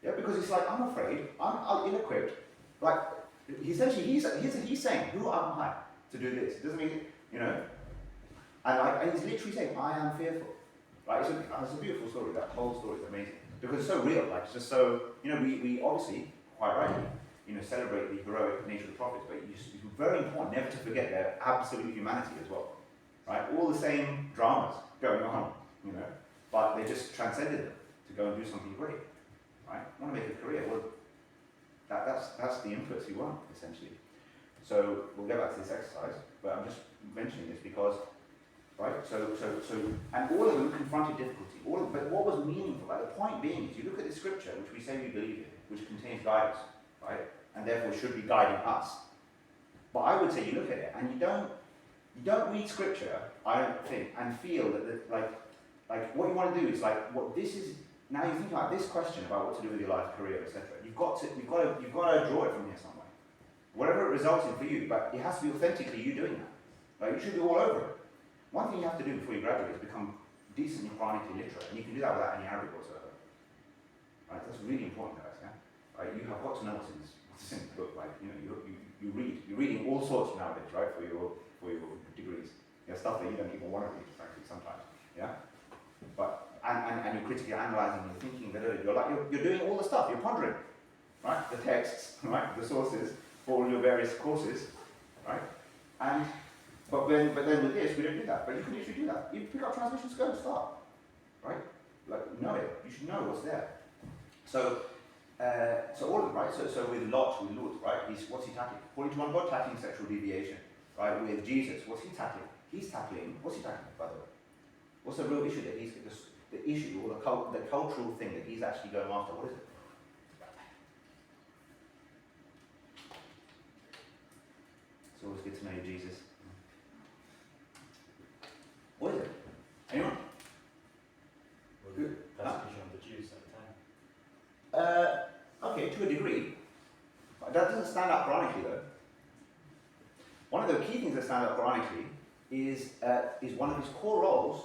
Yeah, because it's like, I'm afraid, I'm ill-equipped. Like, essentially, he's saying, who am I to do this? It doesn't mean, and he's literally saying, I am fearful. Right? It's a beautiful story. That whole story is amazing. Because it's so real. Like, it's just so, we obviously, quite rightly, celebrate the heroic nature of the prophets, but it's very important never to forget their absolute humanity as well. Right? All the same dramas going on, but they just transcended them to go and do something great. Right? Want to make a career? Well, that's the inputs you want, essentially. So we'll get back to this exercise, but I'm just mentioning this because, right? So, and all of them confronted difficulty. But what was meaningful? Like the point being is, you look at the scripture, which we say we believe in, which contains guidance, right? and therefore should be guiding us. But I would say you look at it and you don't read scripture, I don't think, and feel that like what you want to do is like what this is. Now you think about this question about what to do with your life, career, etc. You've got to draw it from here somewhere. Whatever it results in for you, but it has to be authentically you doing that. Like you should be all over it. One thing you have to do before you graduate is become decently Quranically literate, and you can do that without any Arabic whatsoever. Right? That's really important, guys. Yeah. Right? You have got to know what's in this book. Like you read. You're reading all sorts nowadays, right? For your degrees. Stuff that you don't even want to read, frankly, sometimes. Yeah. But and you're critically analysing, you're thinking, you're doing all the stuff. You're pondering, right? The texts, right? The sources for all your various courses, right? But then with this, we don't do that. But you can literally do that. You pick up translations, go and start, right? Like know it. You should know what's there. So all of them, right? So with Lot, right? What's he tackling? According to one God, tackling sexual deviation, right? With Jesus, what's he tackling? What's he tackling, by the way? What's the real issue that he's the issue or the cultural thing that he's actually going after? What is it? It's always good to know you, Jesus. What is it? Anyone? Persecution of the Jews at the time. Okay, to a degree. But that doesn't stand out Quranically though. One of the key things that stand out Quranically is one of his core roles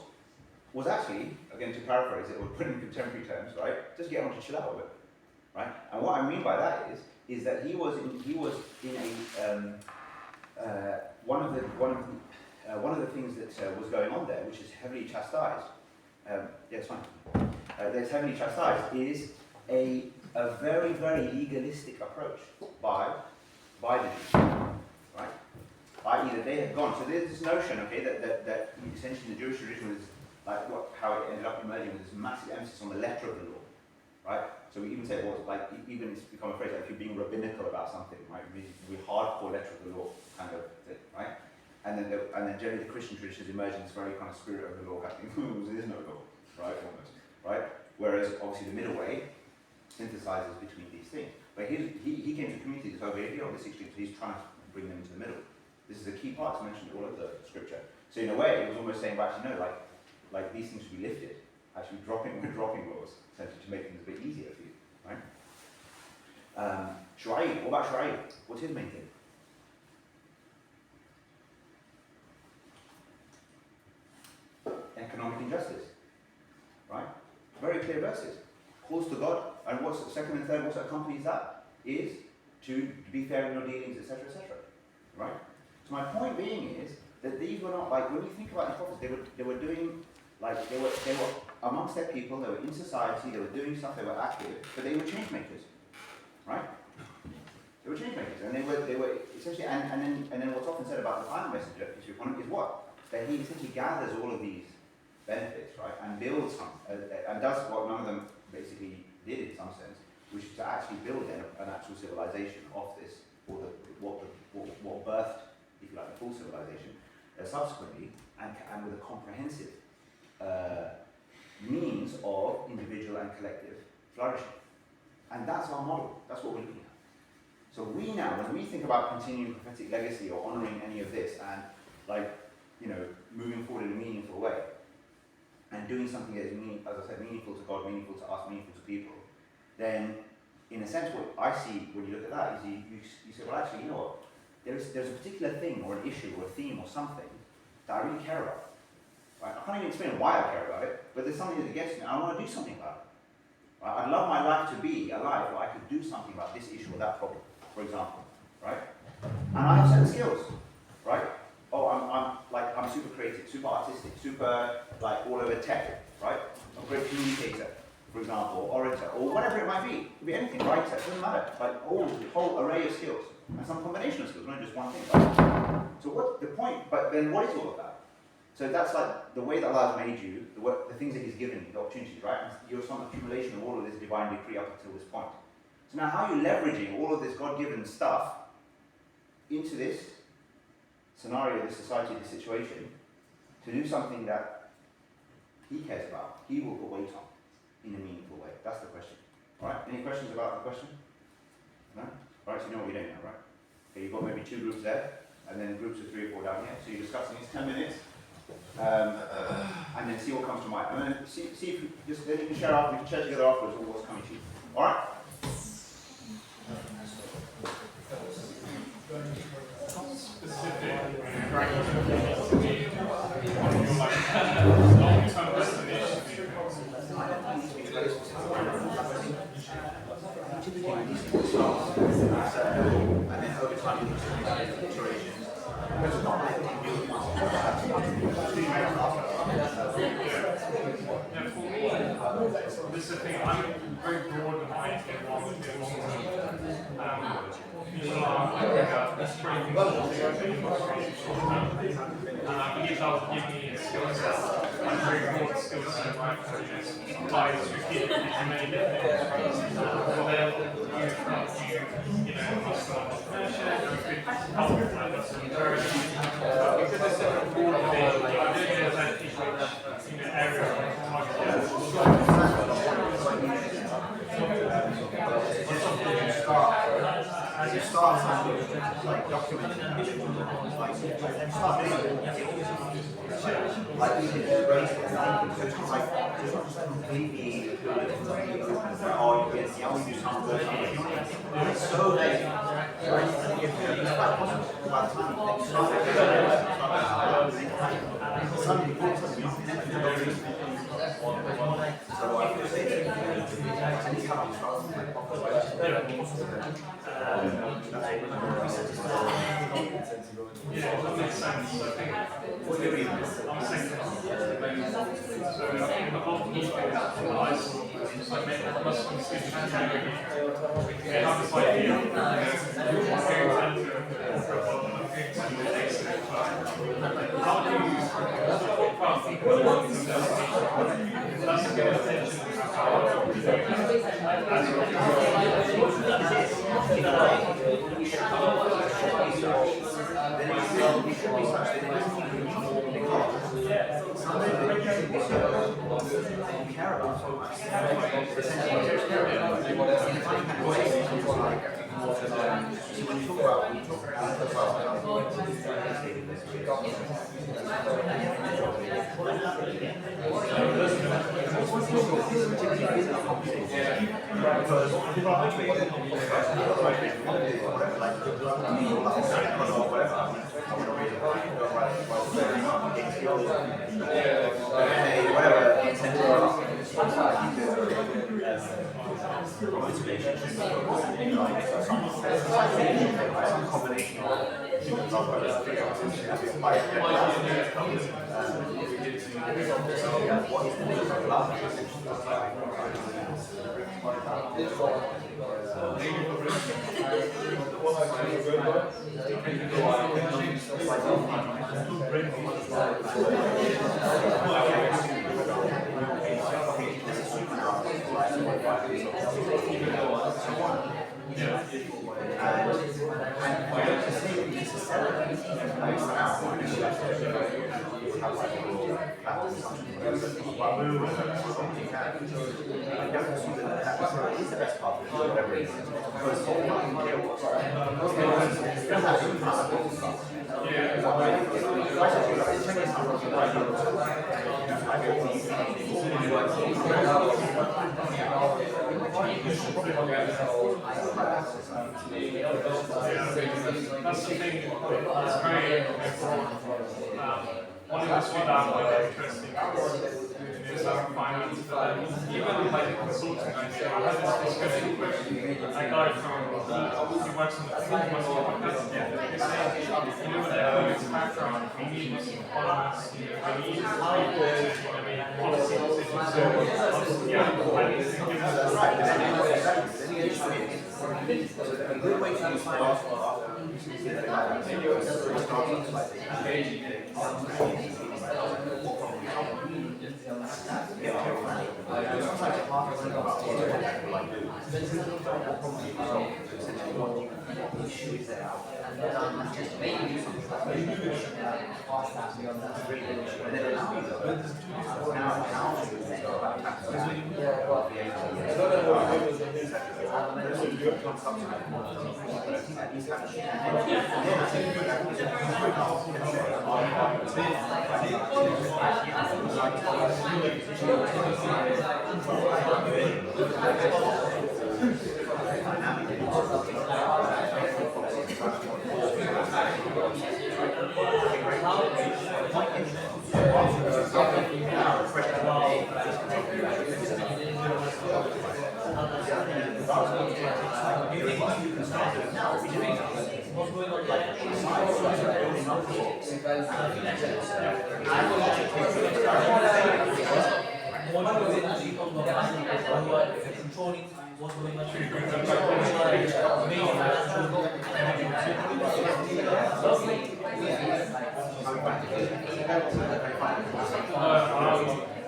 was actually, again to paraphrase it or put it in contemporary terms, right? Just get everyone to chill out a bit, right? And what I mean by that is that he was in a one of the things that was going on there, which is heavily chastised. It's fine. That's heavily chastised is a very legalistic approach by the Jews, right? I.e. that they had gone. So there's this notion, okay, that essentially the Jewish tradition was like how it ended up emerging with this massive emphasis on the letter of the law, right? So we even say, well, like even it's become a phrase like if you're being rabbinical about something, right? We hardcore letter of the law kind of thing, right? And then generally the Christian tradition is emerging this very kind of spirit of the law, happening. There is no law, right? Almost, right? Whereas obviously the middle way synthesizes between these things. But he came to the community that's over here on this extreme, so he's trying to bring them into the middle. This is a key part to mention in all of the scripture. So in a way, it was almost saying, well, actually, no, like these things should be lifted. Actually, we're dropping laws, essentially, to make things a bit easier for you, right? Shu'aib, what about Shu'aib? What's his main thing? Economic injustice, right? Very clear verses. Calls to God, and what's the second and third, what accompanies that is to be fair in your dealings, etc., right? So my point being is that these were not like when you think about these prophets, they were doing like they were amongst their people, they were in society, they were doing stuff, they were active, but they were change makers, right? They were change makers, and they were essentially and then what's often said about the final messenger is what? That he essentially gathers all of these benefits, right, and builds some, and does what none of them basically did in some sense, which is to actually build an actual civilization of this, or what birthed, if you like, the full civilization, subsequently, and with a comprehensive means of individual and collective flourishing. And that's our model, that's what we're looking at. So we now, when we think about continuing prophetic legacy or honouring any of this, and moving forward in a meaningful way, and doing something that is, as I said, meaningful to God, meaningful to us, meaningful to people, then, in a sense, what I see when you look at that is you say, well, actually, you know what? There's a particular thing, or an issue, or a theme, or something that I really care about. Right? I can't even explain why I care about it, but there's something that gets me, and I want to do something about it. Right? I'd love my life to be a life where I could do something about this issue or that problem, for example. Right? And I have certain skills, right? Oh, I'm super creative, super artistic, super all over tech, right? I'm a great communicator, for example, or orator, or whatever it might be. It could be anything, writer, it doesn't matter. Like all the whole array of skills. And some combination of skills, not just one thing. Right? So what's the point? But then what is all of that? So that's like the way that Allah has made you, the things that He's given you, the opportunities, right? And you're some accumulation of all of this divine decree up until this point. So now how are you leveraging all of this God-given stuff into this scenario, this society, this situation, to do something that He cares about, He will put weight on in a meaningful way? That's the question. All right? Any questions about the question? No? All right. right? So you know what you're doing now, right? Okay, you've got maybe 2 groups there, and then groups of 3 or 4 down here. So you're discussing this 10 minutes, and then see what comes to mind. And then see if you just then you can share after, we can share together afterwards all what's coming to you. All right? And then over time you need iterations. It's not like you do it once. Yeah, for me, this is the thing, I'm very broad and I take one with the people are spreading things all together in and I believe that will give me a skill set, a very broad skill set, right? Applies repeatedly to many different things, but then you know, customer entrepreneurship, everything, help with some encouragement. Because it's such a broad thing, I don't think there's any people in the area of market. As you start like documenting, like you start doing like you did the race, so it's not like completely oh yes, yeah, we do some good. It's so late. It's quite possible by the time you so I would say anytime you start yeah, that makes sense. I think I'm saying so I think the whole key thing is like make the Muslim students they have this idea of going into how do you talk about people that's a good attention That's the thing, it's very important. One of the things that I find interesting is finance, even like consulting, I had this discussion with a guy he works on the Muslim podcast, he's saying, you know, with the economics background, we need Muslim economists, we need people to make policy decisions, so I need to give us the right. a good way to use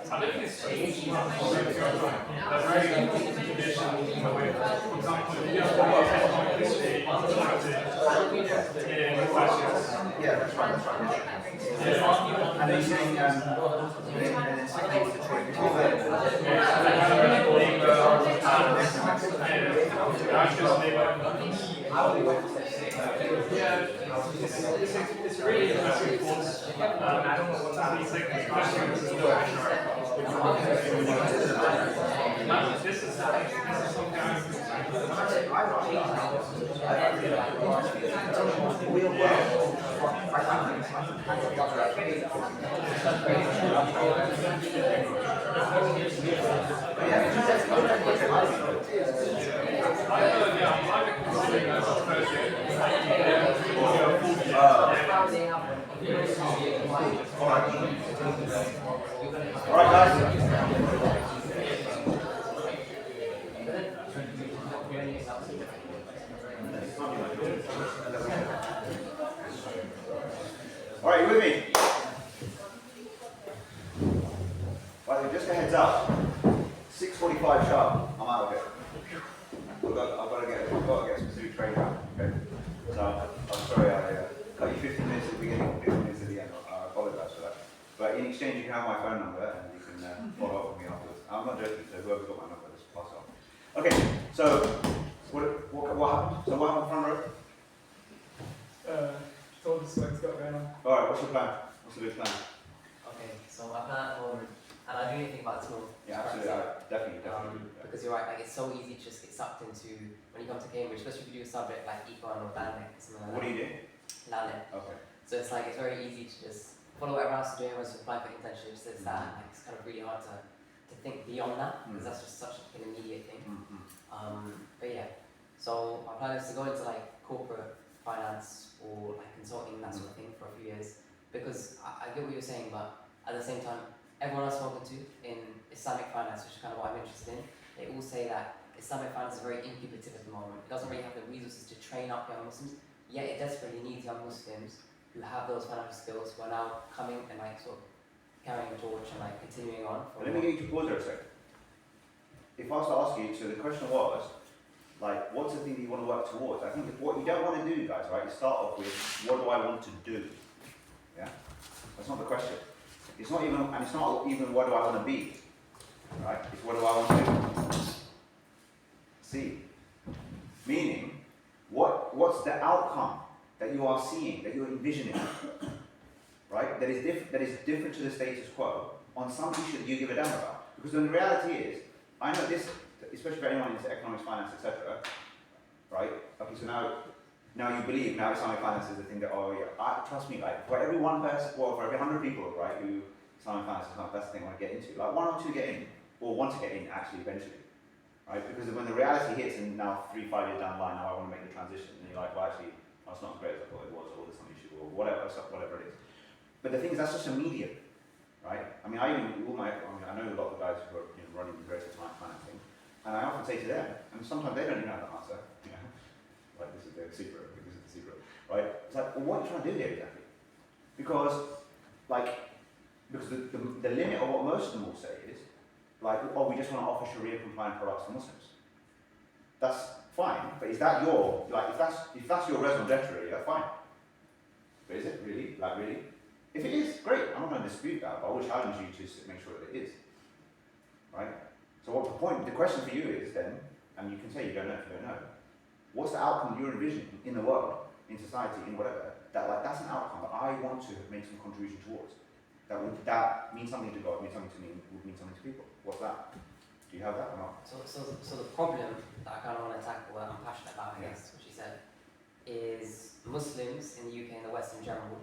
I don't think it's changed much over time. That's very conditioned in a way. For example, if you have a economic history, in questions. Yeah, that's right. Yeah. And he's saying, and then secondly, the choice between it's a really interesting course. This is something all right, guys. All right, you with me? Right, just a heads up. 6:45 sharp. I'm out of here. I've got to get a specific train out. Okay. So I'm sorry I cut you 15 minutes at the beginning, 15 minutes at the end. I apologise for that. But in exchange, you can have my phone number and you can follow up with me afterwards. I'm not joking. So whoever's got my number, just pass it on. Okay. So what happened? So what happened front row? Told us what's got going on. All right. What's your plan? What's the big plan? Okay, so my plan at the moment, and I do anything about school. Yeah, absolutely. Definitely. Because you're right, like it's so easy to just get sucked into when you come to Cambridge, especially if you do a subject like econ or landing. What do you do? Landing. Okay. So it's like it's very easy to just follow what everyone else is doing once you apply for internships, this, that, and like it's kind of really hard to think beyond that because that's just such an immediate thing. But yeah, so my plan is to go into like corporate finance or like consulting, that sort of thing for a few years because I get what you're saying, but at the same time, everyone I've spoken to in Islamic finance, which is kind of what I'm interested in, they all say that Islamic finance is very incubative at the moment. It doesn't really have the resources to train up young Muslims, yet it desperately needs young Muslims who have those financial skills who are now coming and like sort of carrying the torch and like continuing on. Let me get you to pause there a second. If I was to ask you, so the question was, like, what's the thing that you want to work towards? I think what you don't want to do, guys, right, is start off with, what do I want to do? Yeah? That's not the question. It's not even what do I want to be, right? It's what do I want to see. Meaning, what's the outcome that you are seeing, that you're envisioning, right? That is different to the status quo on some issue that you give a damn about. Because the reality is, I know this, especially for anyone into economics, finance, etc. Right? Okay, so now you believe now Islamic finance is the thing that, oh yeah, trust me, like for every one person, well, for every 100 people, right, who Islamic finance is not, that's the thing I want to get into. Like 1 or 2 get in, or want to get in actually eventually. Right? Because when the reality hits and now 3-5 years down the line, now I want to make the transition, and you're like, well actually, that's not as great as I thought it was, or there's some issue, or whatever it is. But the thing is, that's just a medium. Right? I mean, I know a lot of the guys who are running the greatest Islamic financing, and I often say to them, and sometimes they don't even have the answer, like this is the secret, right? It's like, well, what are you trying to do here exactly? Because the limit of what most of them will say is, like, oh, we just want to offer Sharia compliant products to Muslims. That's fine, but is that your, like, if that's your raison d'etre, yeah, fine. But is it really? Like, really? If it is, great, I'm not going to dispute that, but I will challenge you to make sure that it is. Right? So the question for you is then, and you can say you don't know if you don't know, what's the outcome that you're envisioning in the world, in society, in whatever, that like that's an outcome that I want to make some contribution towards. That means something to God, means something to me, would mean something to people. What's that? Do you have that or not? So the problem that I kind of want to tackle, that I'm passionate about, I guess, what she said, is Muslims in the UK and the West in general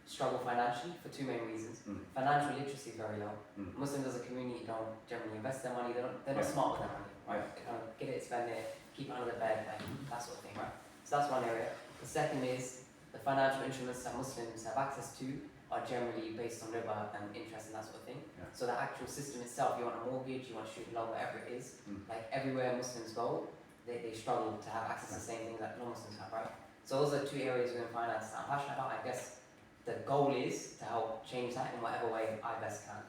struggle financially for two main reasons. Financial literacy is very low. Muslims as a community don't generally invest their money. They're not smart with their money, right? They kind of get it, spend it, keep it under the bed, like that sort of thing, right? So that's one area. The second is the financial instruments that Muslims have access to are generally based on riba and interest and that sort of thing. So the actual system itself, you want a mortgage, you want a student loan, whatever it is, like everywhere Muslims go, they struggle to have access to the same things that non-Muslims have, right? So those are two areas within finance that I'm passionate about. I guess the goal is to help change that in whatever way I best can.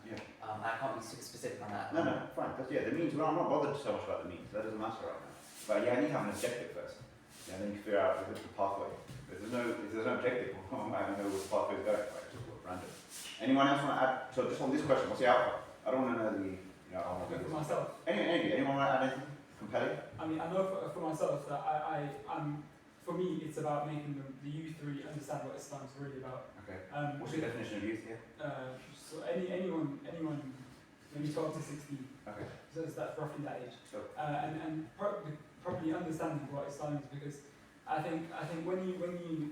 I can't be super specific on that. No, fine. That's, the means, well, I'm not bothered so much about the means, that doesn't matter right now. But I need to have an objective first. Then you figure out the pathway. If there's no objective, I don't know where the pathway is going, right? Just random. Anyone else want to add? So just on this question, what's the outcome? I don't want to know I don't want to know For myself. Anyone want to add anything compelling? I mean, I know for myself that I'm for me, it's about making the youth really understand what Islam is really about. Okay. What's the definition of youth here? So anyone, maybe 12 to 16. Okay. So it's that roughly that age. Sure. And properly understanding what Islam is, because I think when you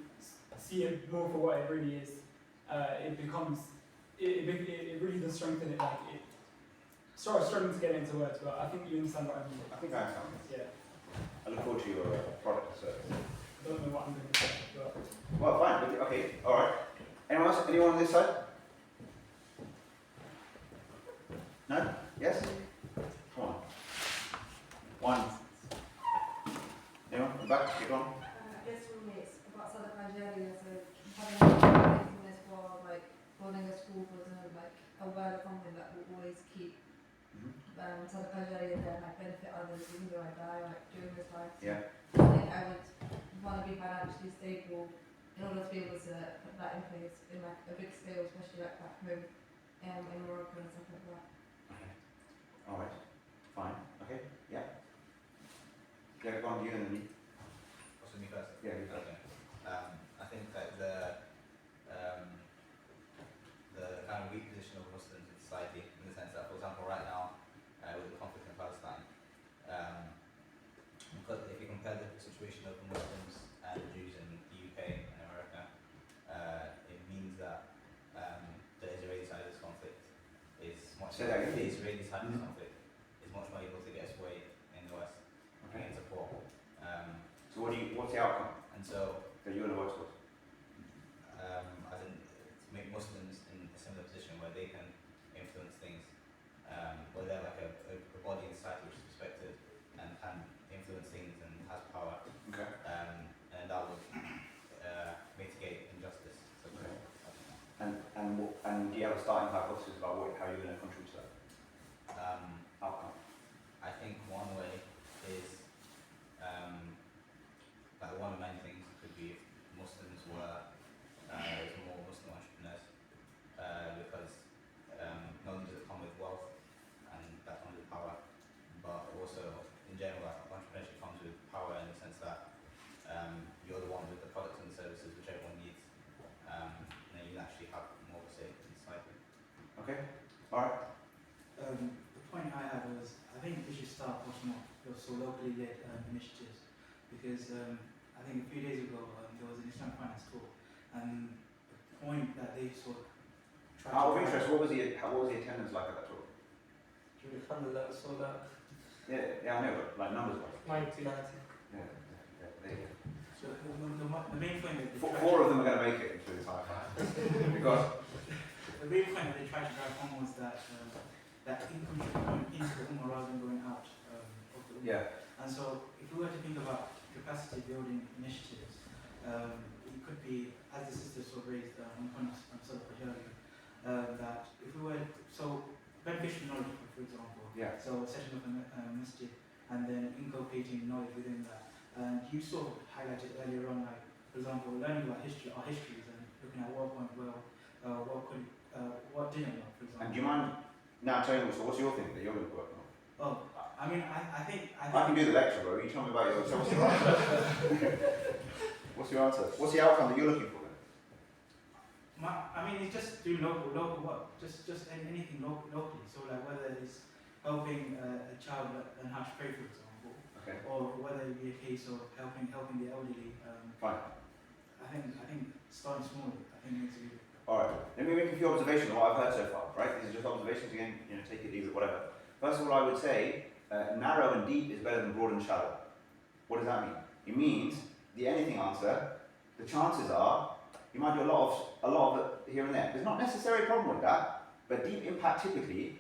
see it more for what it really is, it becomes it really does strengthen it. Like it. Sorry, struggling to get it into words, but I think you understand what I mean. I think I understand. Yeah. I look forward to your product or service. I don't know what I'm going to say, but. Well, fine. Okay. All right. Anyone else? Anyone on this side? No? Yes? Come on. One. Anyone? In the back? Get on. Yes, for me, it's about Sadaqah Jariyah, so having mindfulness for like building a school for example, like a word or something that will always keep Sadaqah Jariyah there, like benefit others even though I die, like during this life. So I think I would want to be financially stable in order to be able to put that in place in like a big scale, especially like back home in Morocco and stuff like that. Okay. All right. Fine. Okay. Yeah. Yeah, go on, you and then me. Also me first? Yeah, you first. Okay. I think that the kind of weak position of Muslims in society, in the sense that, for example, right now, with the conflict in Palestine, because if you compare the situation of Muslims and Jews in the UK and America, it means that the Israeli side of this conflict is much Say that again. the Israeli side of this conflict is much more able to get its way in the West and get support. So what's the outcome And so, that you're going to work towards? as in, to make Muslims in a similar position where they can influence things, where they're like a body in society which is respected and can influence things and has power, Okay. and that would mitigate injustice. So, Okay. And do you have a starting hypothesis about how you're going to contribute to that outcome? I think one way is, like one of many things could be if Muslims were more Muslim entrepreneurs, because not only does it come with wealth and that comes with power, but also in general entrepreneurship comes with power in the sense that you're the one with the products and the services which everyone needs, and then you actually have more of a say in society. Okay. All right. The point I had was, I think we should start bottom up, so locally led initiatives, because I think a few days ago there was an Islamic finance talk, and the point that they sort of tried Out of to interest, what was the attendance like at that talk? So that Yeah, I know, but like numbers wise. 90. Yeah. There you go. So the main point that they tried Four of them are going to make it into this high five. Because the main point that they tried to drive home was that that income should be going into the Ummah rather than going out of the Ummah. yeah. And so, if we were to think about capacity building initiatives, it could be, as the sister sort of raised on point of Sadaqah Jariyah, that if we were, so beneficial knowledge, for example, Yeah. so setting up a masjid and then inculcating knowledge within that. And you sort of highlighted earlier on, like, for example, learning about history, our histories, and looking at what went well, what didn't work, for example. And do you mind now telling us, so what's your thing that you're going to work on? Oh, I mean, I think. I can do the lecture, bro. You tell me about your. So what's your answer? What's your answer? What's the outcome that you're looking for then? I mean, it's just doing local work, just anything locally. So like whether it's helping a child learn how to pray, for example, Okay. or whether it be a case of helping the elderly. Fine. I think starting small. I think makes a big. All right. Let me make a few observations on what I've heard so far. Right. These are just observations again. Take it, leave it, whatever. First of all, I would say narrow and deep is better than broad and shallow. What does that mean? It means the anything answer. The chances are you might do a lot of it here and there. There's not necessarily a problem with that, but deep impact typically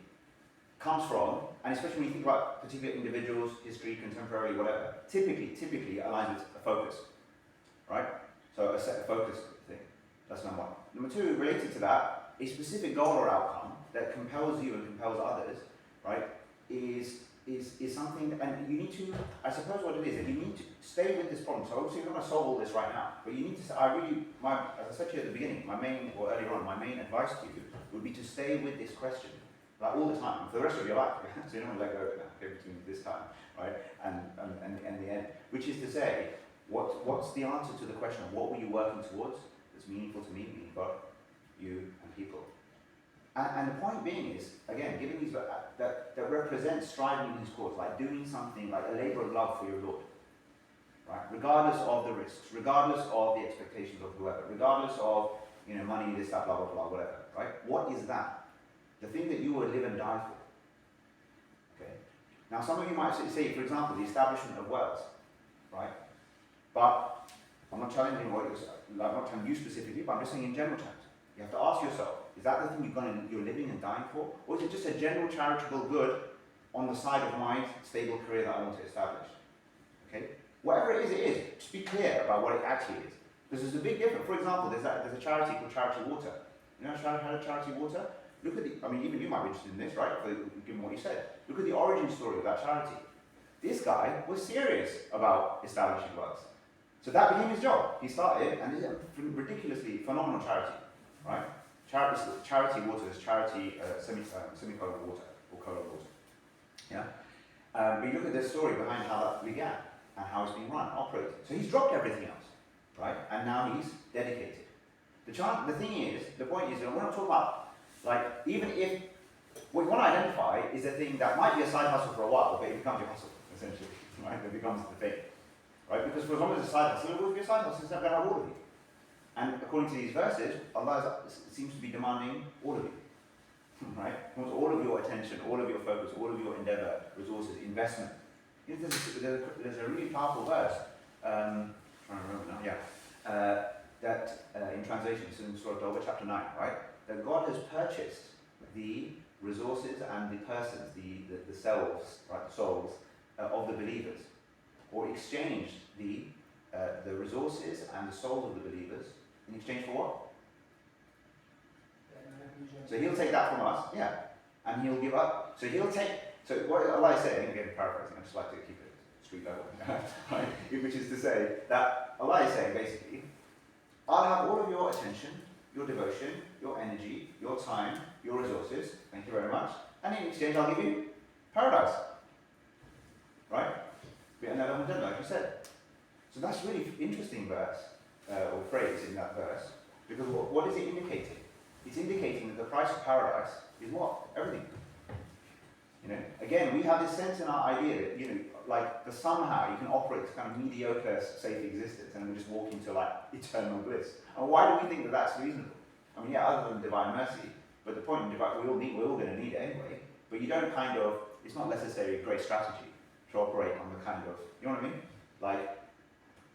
comes from, and especially when you think about particular individuals, history, contemporary, whatever, typically aligns with a focus, right? So a set focus thing. That's number one. Number two, related to that, a specific goal or outcome that compels you and compels others, right, is something, and you need to, I suppose what it is, that you need to stay with this problem. So obviously you're not going to solve all this right now, but you need to, as I said to you at the beginning, earlier on, my main advice to you would be to stay with this question, like all the time, for the rest of your life. So you don't let go of it now, okay, between this time, right, and the end. Which is to say, what's the answer to the question of what were you working towards that's meaningful to me, meaning God, you, and people? And the point being is, again, giving these that represent striving in His cause, like doing something like a labour of love for your Lord, right? Regardless of the risks, regardless of the expectations of whoever, regardless of money, this, that, blah, blah, blah, whatever, right? What is that? The thing that you will live and die for. Okay. Now, some of you might say, for example, the establishment of wells, right? But I'm not challenging I'm not telling you specifically, but I'm just saying in general terms. You have to ask yourself, is that the thing you're living and dying for? Or is it just a general charitable good on the side of my stable career that I want to establish? Okay? Whatever it is, just be clear about what it actually is. Because there's a big difference. For example, there's a charity called Charity Water. You know how to Charity Water? Look at even you might be interested in this, right? Given what you said. Look at the origin story of that charity. This guy was serious about establishing wells. So that became his job. He started, and it's a ridiculously phenomenal charity, right? Charity Water is charity semicolon water, or colon water. Yeah? But you look at the story behind how that began, and how it's been run, operated. So he's dropped everything else, right? And now he's dedicated. The point is, we're not talking about, like, even if what you want to identify is a thing that might be a side hustle for a while, but it becomes your hustle, essentially, right? It becomes the thing, right? Because for as long as it's a side hustle, it will always be a side hustle, it's not going to have all of you. And according to these verses, Allah seems to be demanding all of you, right? He wants all of your attention, all of your focus, all of your endeavor, resources, investment. There's a really powerful verse, trying to remember now, yeah, that in translation, it's in Surah Tawbah, chapter 9, right? That God has purchased the resources and the persons, the selves, right, the souls of the believers, or exchanged the resources and the souls of the believers in exchange for what? So he'll take that from us, yeah, and he'll give up. So what Allah is saying, again paraphrasing, I just like to keep it street level, right? Which is to say that Allah is saying basically, I'll have all of your attention, your devotion, your energy, your time, your resources, thank you very much, and in exchange I'll give you paradise. Right? Like you said. So that's really interesting verse, or phrase in that verse, because what is it indicating? It's indicating that the price of paradise is what? Everything. Again, we have this sense in our idea that, like the somehow you can operate this kind of mediocre, safe existence and we just walk into like eternal bliss. And why do we think that that's reasonable? I mean, yeah, other than divine mercy, but the point in divine, we're all going to need it anyway, but you don't it's not necessarily a great strategy to operate on the kind of, you know what I mean? Like,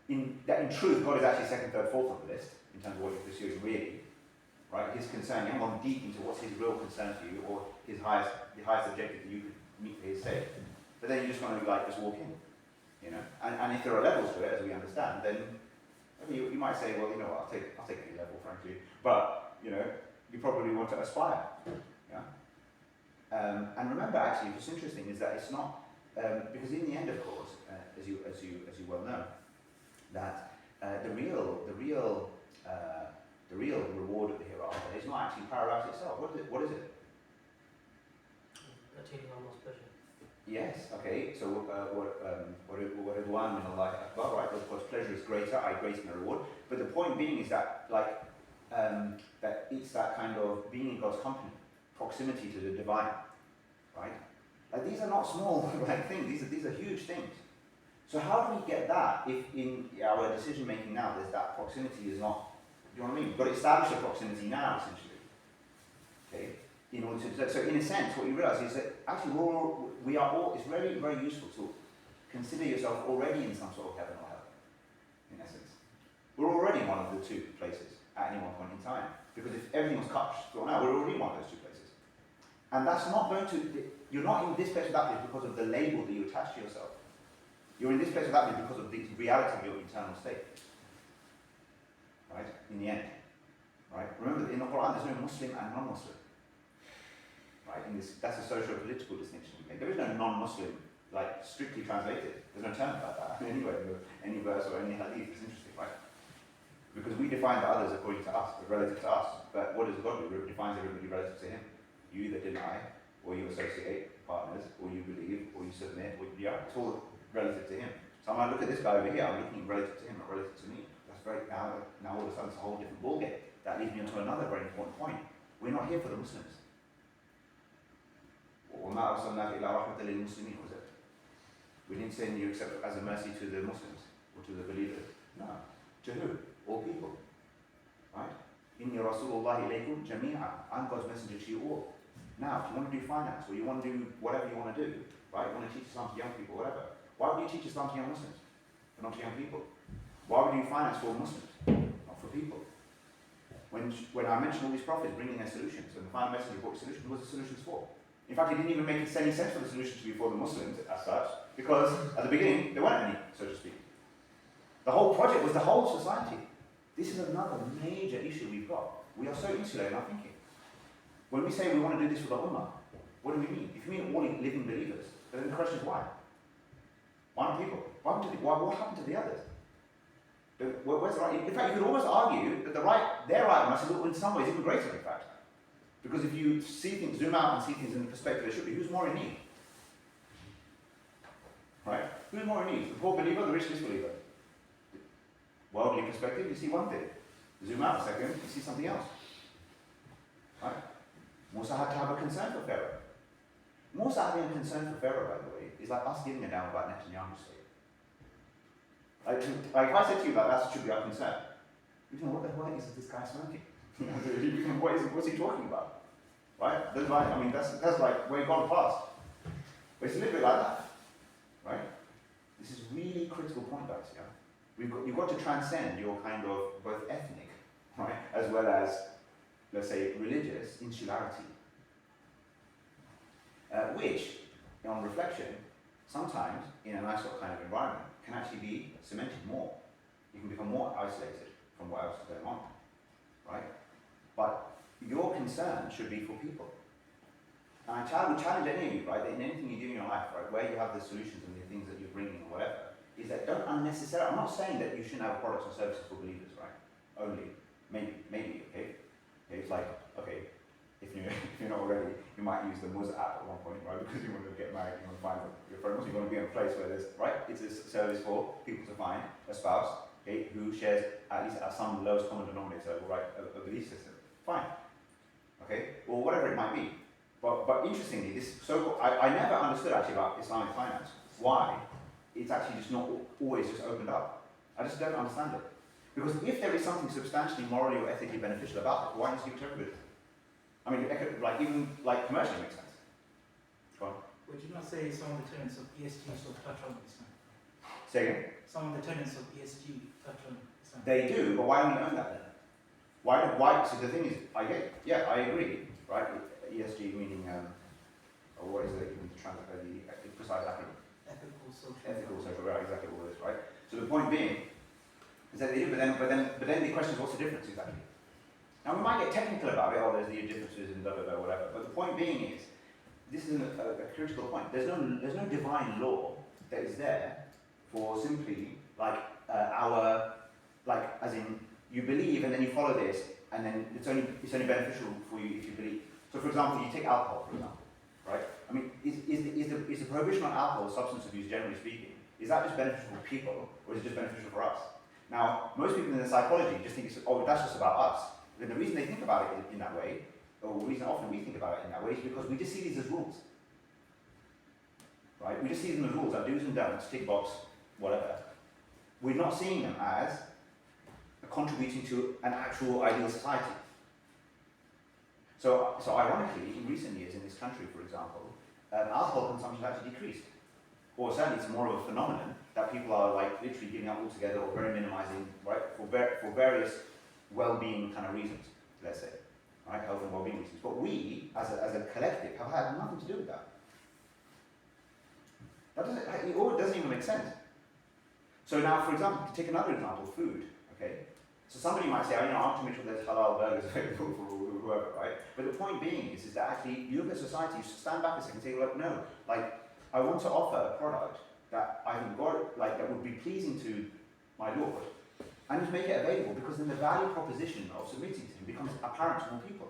in truth, God is actually second, third, fourth on the list, in terms of what you're pursuing really, right? His concern, you haven't gone deep into what's his real concern for you, or the highest objective that you could meet for his sake. But then you just want to just walk in, And if there are levels to it, as we understand, then you might say, well, I'll take any level, frankly. But you probably want to aspire, yeah. And remember, actually, what's interesting is that it's not because in the end, of course, as you well know, that the real reward of the hereafter is not actually paradise itself. What is it? Attaining Allah's pleasure. Yes, okay, so ridwan min Allah akbar, right? Of course, pleasure is greater, I grace my reward. But the point being is that, like, that it's that kind of being in God's company, proximity to the divine, right? Like, these are not small like things, these are huge things. So how do we get that if in our decision making now there's that proximity is not, you know what I mean? We've got to establish a proximity now, essentially. Okay? In order to, so in a sense, what you realise is that actually we are all, it's very, very useful to consider yourself already in some sort of heaven or hell, in essence. We're already in one of the two places at any one point in time. Because if everything was cut thrown out, we're already in one of those two places. And that's not going to, you're not in this place or that place because of the label that you attach to yourself. You're in this place or that place because of the reality of your internal state. Right? In the end. Right? Remember, in the Quran, there's no Muslim and non-Muslim. Right? That's a socio-political distinction we make. There is no non-Muslim, like, strictly translated. There's no term about that anyway, any verse or any hadith. It's interesting, right? Because we define the others according to us, relative to us. But what does God do? He defines everybody relative to him. You either deny, or you associate partners, or you believe, or you submit, or it's all relative to him. So I might look at this guy over here, I'm looking relative to him, not relative to me. That's very, now all of a sudden it's a whole different ballgame. That leads me onto another very important point. We're not here for the Muslims. وَمَا أَرْسَلْنَاكَ إِلَّا رَحْمَةً لِلْمُسْلِمِينَ, was it? We didn't send you except as a mercy to the Muslims, or to the believers. No. To who? All people. Right? إِنِّي رَسُولُ اللَّهِ إِلَيْكُمْ جَمِيعًا. I'm God's messenger to you all. Now, if you want to do finance, or you want to do whatever you want to do, right? You want to teach Islam to young people, whatever. Why would you teach Islam to young Muslims, but not to young people? Why would you finance for Muslims, not for people? When I mentioned all these prophets bringing their solutions, and the final messenger brought solutions, who was the solutions for? In fact, it didn't even make any sense for the solution to be for the Muslims as such, because at the beginning, there weren't any, so to speak. The whole project was the whole society. This is another major issue we've got. We are so insular in our thinking. When we say we want to do this for the Ummah, what do we mean? If you mean all living believers, then the question is why? Why not people? What happened to the others? Where's the right? In fact, you could almost argue that their right must be in some ways even greater, in fact. Because if you see things, zoom out and see things in the perspective they should be, who's more in need? Right? Who's more in need? The poor believer or the rich disbeliever? Worldly perspective, you see one thing. Zoom out a second, you see something else. Right? Musa had to have a concern for Pharaoh. Musa having a concern for Pharaoh, by the way, is like us giving a damn about Netanyahu's state. Like if I said to you, like, that should be our concern, you know, what the hell is this guy smoking? What's he talking about? Right? That's like, that's like where you've gone past. But it's a little bit like that. Right? This is really critical point, guys, yeah? You've got to transcend your kind of both ethnic, right, as well as, let's say, religious insularity. Which, on reflection, sometimes in a nice sort of kind of environment, can actually be cemented more. You can become more isolated from what else is going on, right? But your concern should be for people. And I would challenge any of you, right, that in anything you do in your life, right, where you have the solutions and the things that you're bringing or whatever, is that don't unnecessarily, I'm not saying that you shouldn't have products or services for believers, right? Only. Maybe, okay? It's like, okay, if you're not already, you might use the Muz app at one point, right? Because you want to get married, you want to find your friends, you want to be in a place where there's, right? It's a service for people to find a spouse, okay, who shares at least at some lowest common denominator, right, a belief system. Fine. Okay? Or whatever it might be. But interestingly, this I never understood actually about Islamic finance. Why? It's actually just not always just opened up. I just don't understand it. Because if there is something substantially morally or ethically beneficial about it, why not give it to everybody? I mean, like even like commercially makes sense. Go on. Would you not say some of the tenets of ESG sort of touch on Islam? Say again? Some of the tenets of ESG touch on Islam. They do, but why don't we own that then? Why? So the thing is, I agree, right? ESG meaning, or what is it? Even the precise acronym. Ethical, social, right? Exactly all this, right? So the point being is that they do, but then the question is, what's the difference exactly? Now we might get technical about it, or there's the differences in blah blah blah whatever. But the point being is, this is a critical point. There's no divine law that is there for simply like as in you believe and then you follow this and then it's only beneficial for you if you believe. So for example, you take alcohol, for example, right? I mean, is is the prohibition on alcohol, substance abuse generally speaking, is that just beneficial for people, or is it just beneficial for us? Now, most people in the psychology just think, oh, that's just about us. And the reason they think about it in that way, or the reason often we think about it in that way, is because we just see these as rules. Right? We just see them as rules, like do's and don'ts, tick box, whatever. We're not seeing them as contributing to an actual ideal society. So ironically, in recent years in this country, for example, alcohol consumption has actually decreased. Or certainly it's more of a phenomenon that people are like literally giving up altogether or very minimizing, right, for various well-being kind of reasons, let's say, right, health and well-being reasons. But we, as a collective, have had nothing to do with that. It doesn't even make sense. So now, for example, to take another example, food, okay? So somebody might say, oh, I want to make sure there's halal burgers available for whoever, right? But the point being is that actually, you as a society, you should stand back a second and say, look, no, like, I want to offer a product that I think that would be pleasing to my Lord, and just make it available, because then the value proposition of submitting to him becomes apparent to more people.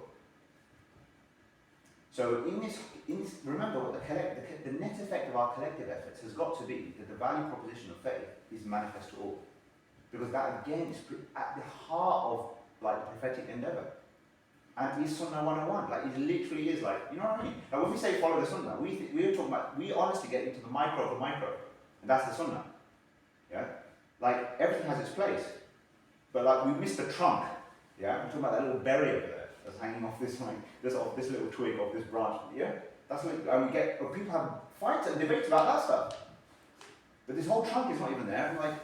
So remember what the net effect of our collective efforts has got to be that the value proposition of faith is manifest to all. Because that again is at the heart of like the prophetic endeavour. And it's Sunnah 101. Like it literally is like, you know what I mean? Like when we say follow the Sunnah, we honestly get into the micro of the micro. And that's the Sunnah. Yeah? Like everything has its place. But like we missed the trunk. Yeah? I'm talking about that little berry over there that's hanging off this this little twig off this branch. Yeah? That's like, and people have fights and debates about that stuff. But this whole trunk is not even there. And like,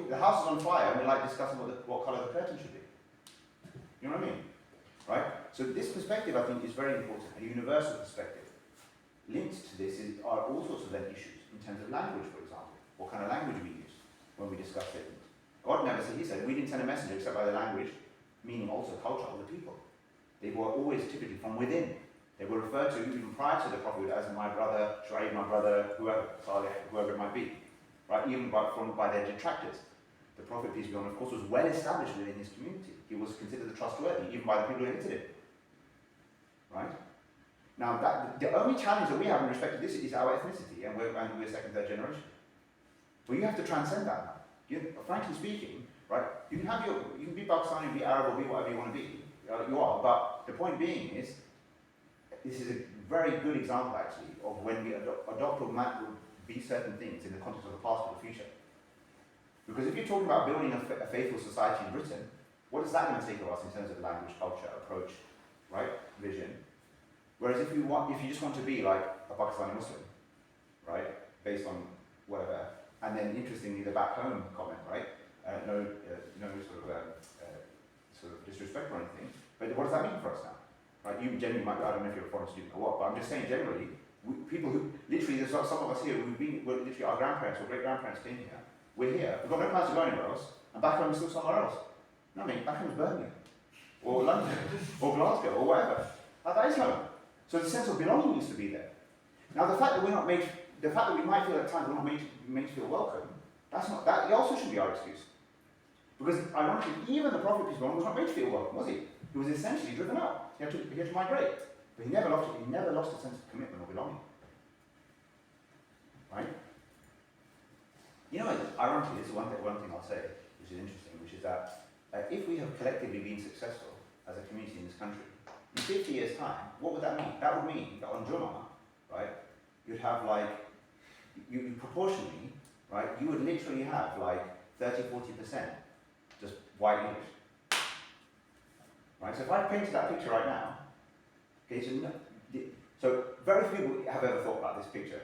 the house is on fire, and we're like discussing what colour the curtain should be. You know what I mean? Right? So this perspective, I think, is very important, a universal perspective. Linked to this are all sorts of then issues in terms of language, for example. What kind of language we use when we discuss things. God never said, he said, we didn't send a messenger except by the language, meaning also culture of the people. They were always typically from within. They were referred to even prior to the prophet as my brother, Shu'aib, my brother, whoever, Saleh, whoever it might be. Right? Even by their detractors. The Prophet, peace be on him, of course, was well established within his community. He was considered trustworthy, even by the people who hated him. Right? Now, the only challenge that we have in respect to this is our ethnicity, and we're second, third generation. But you have to transcend that now. Frankly speaking, right? You can be Pakistani, be Arab, or be whatever you want to be. You are. But the point being is, this is a very good example, actually, of when we adopt or be certain things in the context of the past or the future. Because if you're talking about building a faithful society in Britain, what is that going to take of us in terms of language, culture, approach, right, vision? Whereas if you just want to be like a Pakistani Muslim, right, based on whatever, and then interestingly the back home comment, right, no sort of disrespect or anything, but what does that mean for us now? Right, you generally might, I don't know if you're a foreign student or what, but I'm just saying generally, people who, literally, there's some of us here literally our grandparents or great-grandparents came here. We're here, we've got no plans to go anywhere else, and back home is still somewhere else. No, I mean, back home is Birmingham, or London, or Glasgow, or whatever. That is home. So the sense of belonging needs to be there. Now, the fact that we might feel at times we're not made to feel welcome, that also should be our excuse. Because ironically, even the Prophet was not made to feel welcome, was he? He was essentially driven out. He had to migrate. But he never lost a sense of commitment or belonging. Right? You know, ironically, this is one thing I'll say, which is interesting, which is that if we have collectively been successful as a community in this country, in 50 years' time, what would that mean? That would mean that on Jummah, right, you'd have like, you proportionally, right, you would literally have like 30-40% just white English. Right? So if I painted that picture right now, okay, so very few people have ever thought about this picture.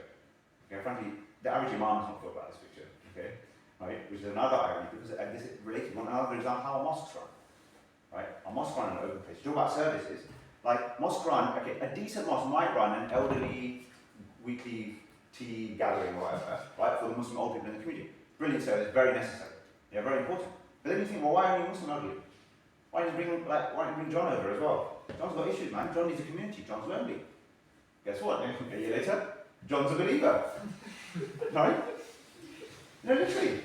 Okay, frankly, the average imam has not thought about this picture. Okay, right? Which is another irony, because this is related to another example how our mosques run. Right? Our mosques run in an open place. You talk about services, like mosque run. Okay, a decent mosque might run an elderly weekly tea gathering or whatever, right, for the Muslim old people in the community. Brilliant service, very necessary. Yeah, very important. But then you think, well, why only Muslim elderly? Why don't you bring John over as well? John's got issues, man. John needs a community. John's lonely. Guess what? A year later, John's a believer. Right? No, literally.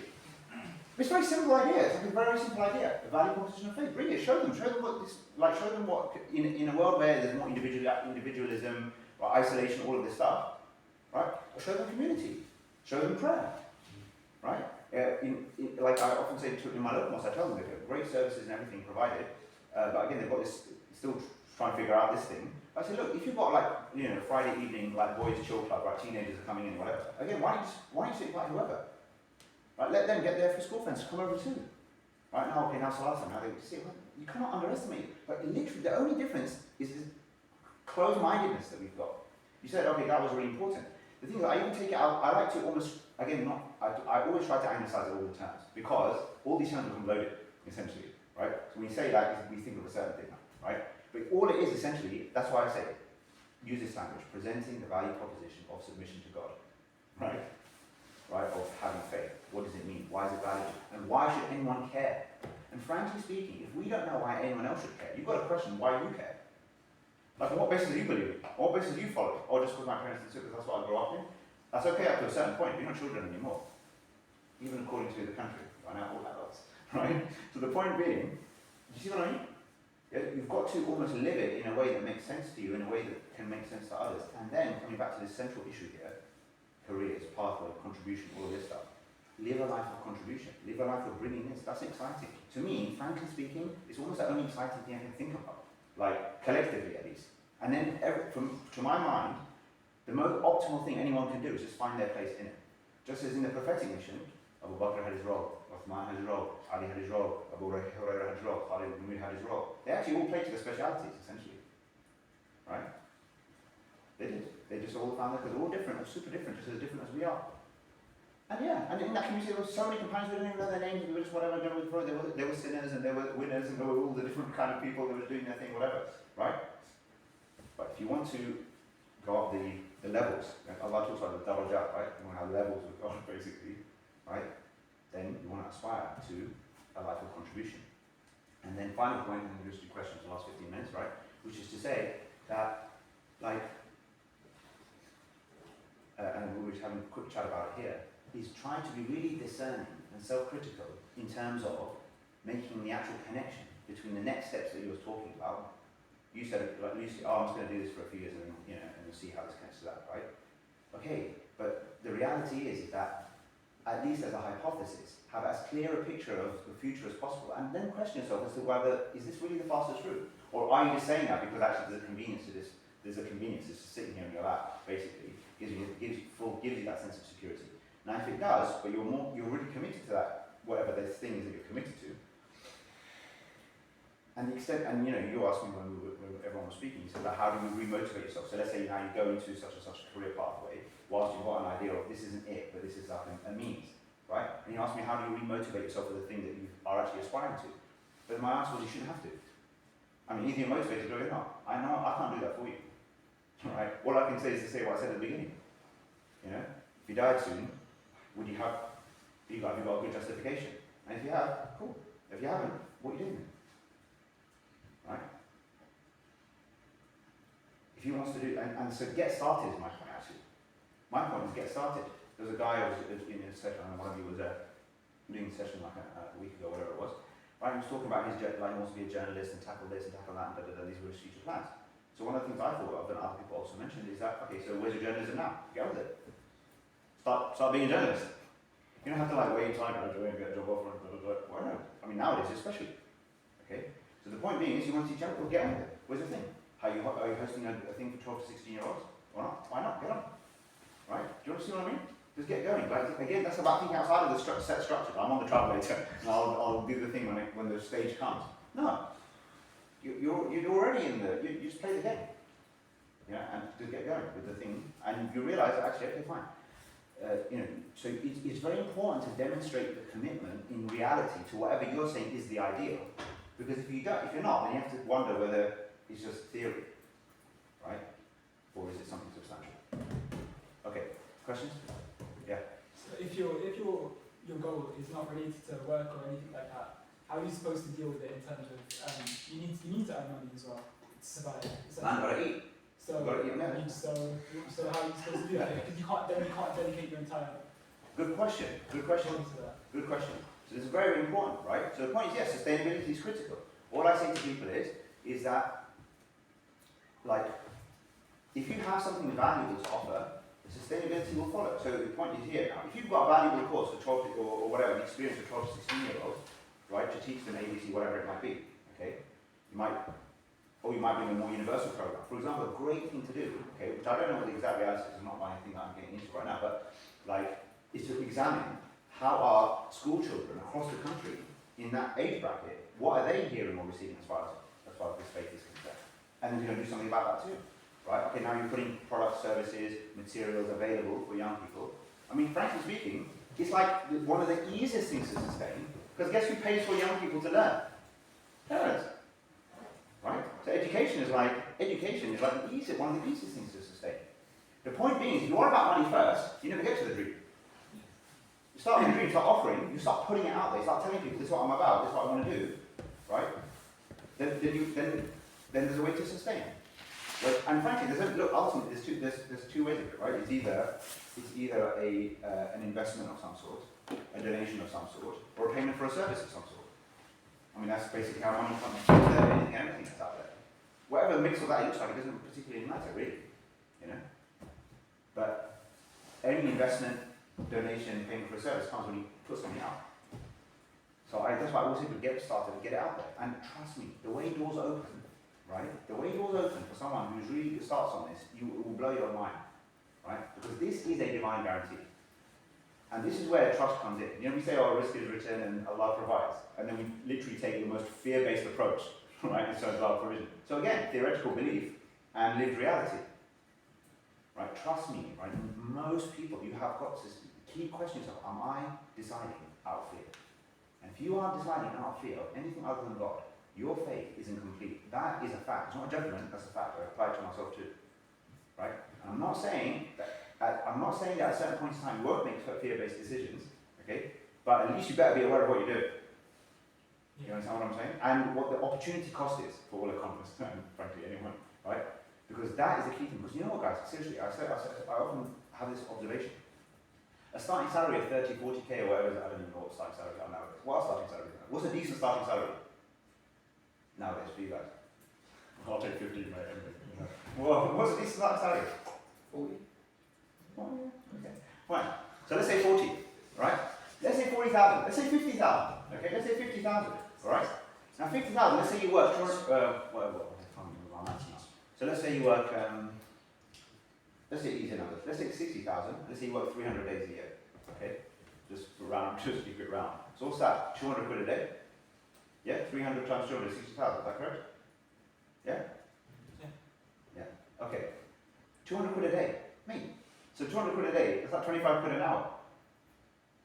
It's a very simple idea. It's like a very simple idea. The value proposition of faith. Bring it. Show them what in a world where there's more individualism, or isolation, all of this stuff. right? Or show them community, show them prayer, right? Like I often say in my local mosque, I tell them they've got great services and everything provided, but again, they've got this, still trying to figure out this thing. I say, look, if you've got like, you know, Friday evening, like boys chill club, right, teenagers are coming in, whatever, again, why don't you invite whoever? Right, let them get there for school friends to come over too. Right, now, okay, now Salah, now they see, well, you cannot underestimate it. But literally, the only difference is this closed-mindedness that we've got. You said, okay, that was really important. The thing is, I even take it out, I like to almost, again, I always try to anglicize all the terms, because all these terms become loaded, essentially, right? So when you say that, we think of a certain thing, right? But all it is, essentially, that's why I say, use this language, presenting the value proposition of submission to God, right? Right, of having faith. What does it mean? Why is it valuable? And why should anyone care? And frankly speaking, if we don't know why anyone else should care, you've got to question why you care. Like, on what basis do you believe? On what basis do you follow? Or just because my parents did it, because that's what I grew up in? That's okay up to a certain point. You're not children anymore. Even according to the country. Right now, all adults. Right? So the point being, do you see what I mean? You've got to almost live it in a way that makes sense to you, in a way that can make sense to others. And then, coming back to this central issue here, careers, pathway, contribution, all of this stuff. Live a life of contribution. Live a life of bringing this. That's exciting. To me, frankly speaking, it's almost the only exciting thing I can think about. Like, collectively at least. And then, to my mind, the most optimal thing anyone can do is just find their place in it. Just as in the prophetic mission, Abu Bakr had his role, Uthman had his role, Ali had his role, Abu Hurairah had his role, Khalid ibn Walid had his role. They actually all played to their specialities, essentially. Right? They did. They just all found that they're all different, or super different, just as different as we are. And yeah, and in that community there were so many companions, we didn't even know their names, we were just whatever, they were sinners and they were winners and there were all the different kind of people that were doing their thing, whatever, right? But if you want to go up the levels, like Allah talks about the double jump, right? You want to have levels with God, basically, right? Then you want to aspire to a life of contribution. And then final point, and we'll just do questions in the last 15 minutes, right? Which is to say that, like, and we were just having a quick chat about it here, is trying to be really discerning and self-critical in terms of making the actual connection between the next steps that you were talking about. You said, like Lucy, oh, I'm just going to do this for a few years and, you know, and we'll see how this connects to that, right? Okay, but the reality is that, at least as a hypothesis, have as clear a picture of the future as possible, and then question yourself as to whether, is this really the fastest route? Or are you just saying that because actually there's a convenience to this, there's a convenience, it's just sitting here in your lap, basically, gives you that sense of security. Now if it does, but you're really committed to that, whatever this thing is that you're committed to, and the extent, and you know, you asked me when everyone was speaking, you said, like, how do you remotivate yourself? So let's say now you go into such and such a career pathway, whilst you've got an idea of this isn't it, but this is like a means, right? And you asked me, how do you remotivate yourself for the thing that you are actually aspiring to? But my answer was, you shouldn't have to. I mean, either you're motivated or you're not. I know, I can't do that for you. Right? All I can say is to say what I said at the beginning. You know, if you died soon, have you got a good justification? And if you have, cool. If you haven't, what are you doing? Right? If he wants to do, and so get started is my point actually. My point is get started. There was a guy who was in a session, and one of you was doing a session like a week ago, whatever it was. Right, he was talking about his like he wants to be a journalist and tackle this and tackle that and these were his future plans. So one of the things I thought of, and other people also mentioned, is that, okay, so where's your journalism now? Get with it. Start being a journalist. You don't have to like wait time and get a job offer and blah, blah, blah. Well, no. I mean, nowadays especially. Okay? So the point being is you want to teach young people, get on with it. Where's the thing? Are you hosting a thing for 12 to 16 year olds? Or not? Why not? Get on. Right? Do you understand what I mean? Just get going. Like, again, that's about thinking outside of the set structure. I'm on the travel later, and I'll do the thing when the stage comes. No. You're already in the, you just play the game. Yeah, and just get going with the thing, and you realise that actually, okay, fine. You know, so it's very important to demonstrate the commitment in reality to whatever you're saying is the ideal. Because if you're not, then you have to wonder whether it's just theory, right? Or is it something substantial? Okay, questions? Yeah. So if your goal is not related to work or anything like that, how are you supposed to deal with it in terms of you need to earn money as well to survive? Man, gotta eat. So how are you supposed to do that? Because you can't dedicate your entire. Good question. Good question. Good question. So this is very, very important, right? So the point is, yes, sustainability is critical. All I say to people is that, like, if you have something valuable to offer, sustainability will follow. So the point is here now, if you've got a valuable course for 12 or whatever, an experience for 12 to 16-year-olds, right, to teach them ABC, whatever it might be, okay, you might bring a more universal program. For example, a great thing to do, okay, which I don't know what the exact reality is, not my thing that I'm getting into right now, but like, is to examine how our school children across the country in that age bracket, what are they hearing or receiving as far as this faith is concerned? And then you're going to do something about that too. Right? Okay, now you're putting products, services, materials available for young people. I mean, frankly speaking, it's like one of the easiest things to sustain, because guess who pays for young people to learn? Parents. Right? So education is like the easiest, one of the easiest things to sustain. The point being is, if you worry about money first, you never get to the dream. You start with a dream, you start offering, you start putting it out there, you start telling people, this is what I'm about, this is what I want to do, right? Then there's a way to sustain. Right? And frankly, ultimately, there's two ways of it, right? It's either an investment of some sort, a donation of some sort, or a payment for a service of some sort. I mean, that's basically how money comes to anything that's out there. Whatever mix of that looks like, it doesn't particularly matter, really. You know? But any investment, donation, payment for a service comes when you put something out. So that's why I always say to get started, get it out there. And trust me, the way doors open, right? The way doors open for someone who's really starts on this, it will blow your mind, right? Because this is a divine guarantee. And this is where trust comes in. You know, we say, oh, risk is return and Allah provides. And then we literally take the most fear-based approach, right? And so it's Allah provision. So again, theoretical belief and lived reality. Right? Trust me, right? Most people, you have got to keep questions of, am I deciding out of fear? And if you are deciding out of fear of anything other than God, your faith is incomplete. That is a fact. It's not a judgment, that's a fact. I apply it to myself too. Right? And I'm not saying that at certain points in time you won't make fear-based decisions, okay? But at least you better be aware of what you're doing. You understand what I'm saying? And what the opportunity cost is for all economists, and frankly anyone, right? Because that is the key thing. Because you know what, guys? Seriously, I often have this observation. A starting salary of 30, 40k or whatever, I don't even know what starting salary is nowadays. What are starting salaries? What's a decent starting salary nowadays for you guys? I'll take 15, mate. Well, what's a decent starting salary? 40. Oh, okay. Fine. So let's say 40, right? Let's say 40,000. Let's say 50,000. Okay, let's say 50,000. All right. Now 50,000. Let's say you work. So let's say you work. Let's say easy numbers. Let's say 60,000. Let's say you work 300 days a year. Okay. Just keep it round. So what's that? 200 quid a day. Yeah. 300 times 200 is 60,000. Is that correct? Yeah. Yeah. Okay. 200 quid a day. Mate. So 200 quid a day, is that 25 quid an hour?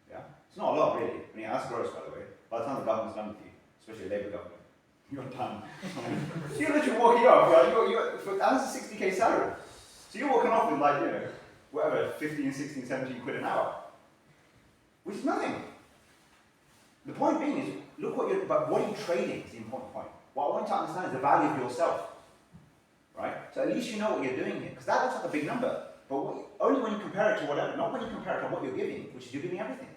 Yeah? It's not a lot, really. I mean, that's gross, by the way. By the time the government's done with you, especially a Labour government, you're done. So you're literally walking off, and that's a 60k salary. So you're walking off with, like, you know, whatever, 15, 16, 17 quid an hour. Which is nothing. The point being is, but what are you trading is the important point. What I want you to understand is the value of yourself. Right? So at least you know what you're doing here. Because that looks like a big number. But only when you compare it to whatever, not when you compare it to what you're giving, which is you're giving everything.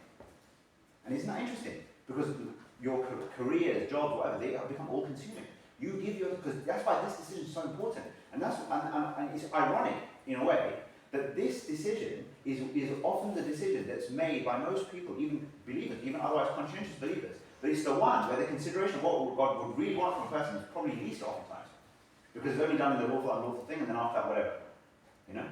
And isn't that interesting? Because your careers, jobs, whatever, they have become all-consuming. You give because that's why this decision is so important. And it's ironic, in a way, that this decision is often the decision that's made by most people, even believers, even otherwise conscientious believers. But it's the one where the consideration of what God would really want from a person is probably least oftentimes. Because it's only done in the lawful, unlawful thing, and then after that, whatever. You know?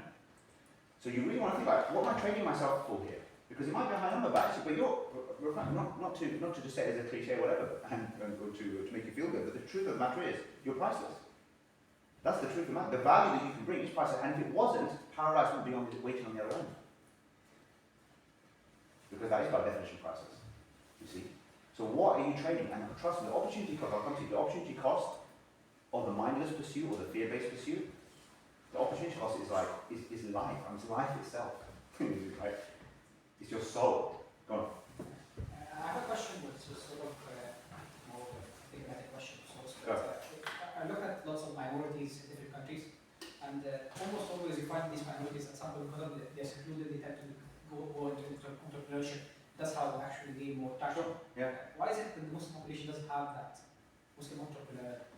So you really want to think about, what am I trading myself for here? Because it might be a high number, but actually, not to just say it as a cliche or whatever, and to make you feel good, but the truth of the matter is, you're priceless. That's the truth of the matter. The value that you can bring is priceless, and if it wasn't, paradise would be waiting on the other end. Because that is by definition priceless, you see. So what are you trading? And trust me, the opportunity cost, I'll come to you, the opportunity cost of the mindless pursuit or the fear-based pursuit, the opportunity cost is life. It's life itself. Right? It's your soul. Go on. I have a question, which is sort of more of a thematic question. I look at lots of minorities in different countries, and almost always you find these minorities at some point, because they're secluded, they tend to go into entrepreneurship. That's how they actually gain more traction. Yeah. Why is it that the Muslim population doesn't have that Muslim entrepreneur?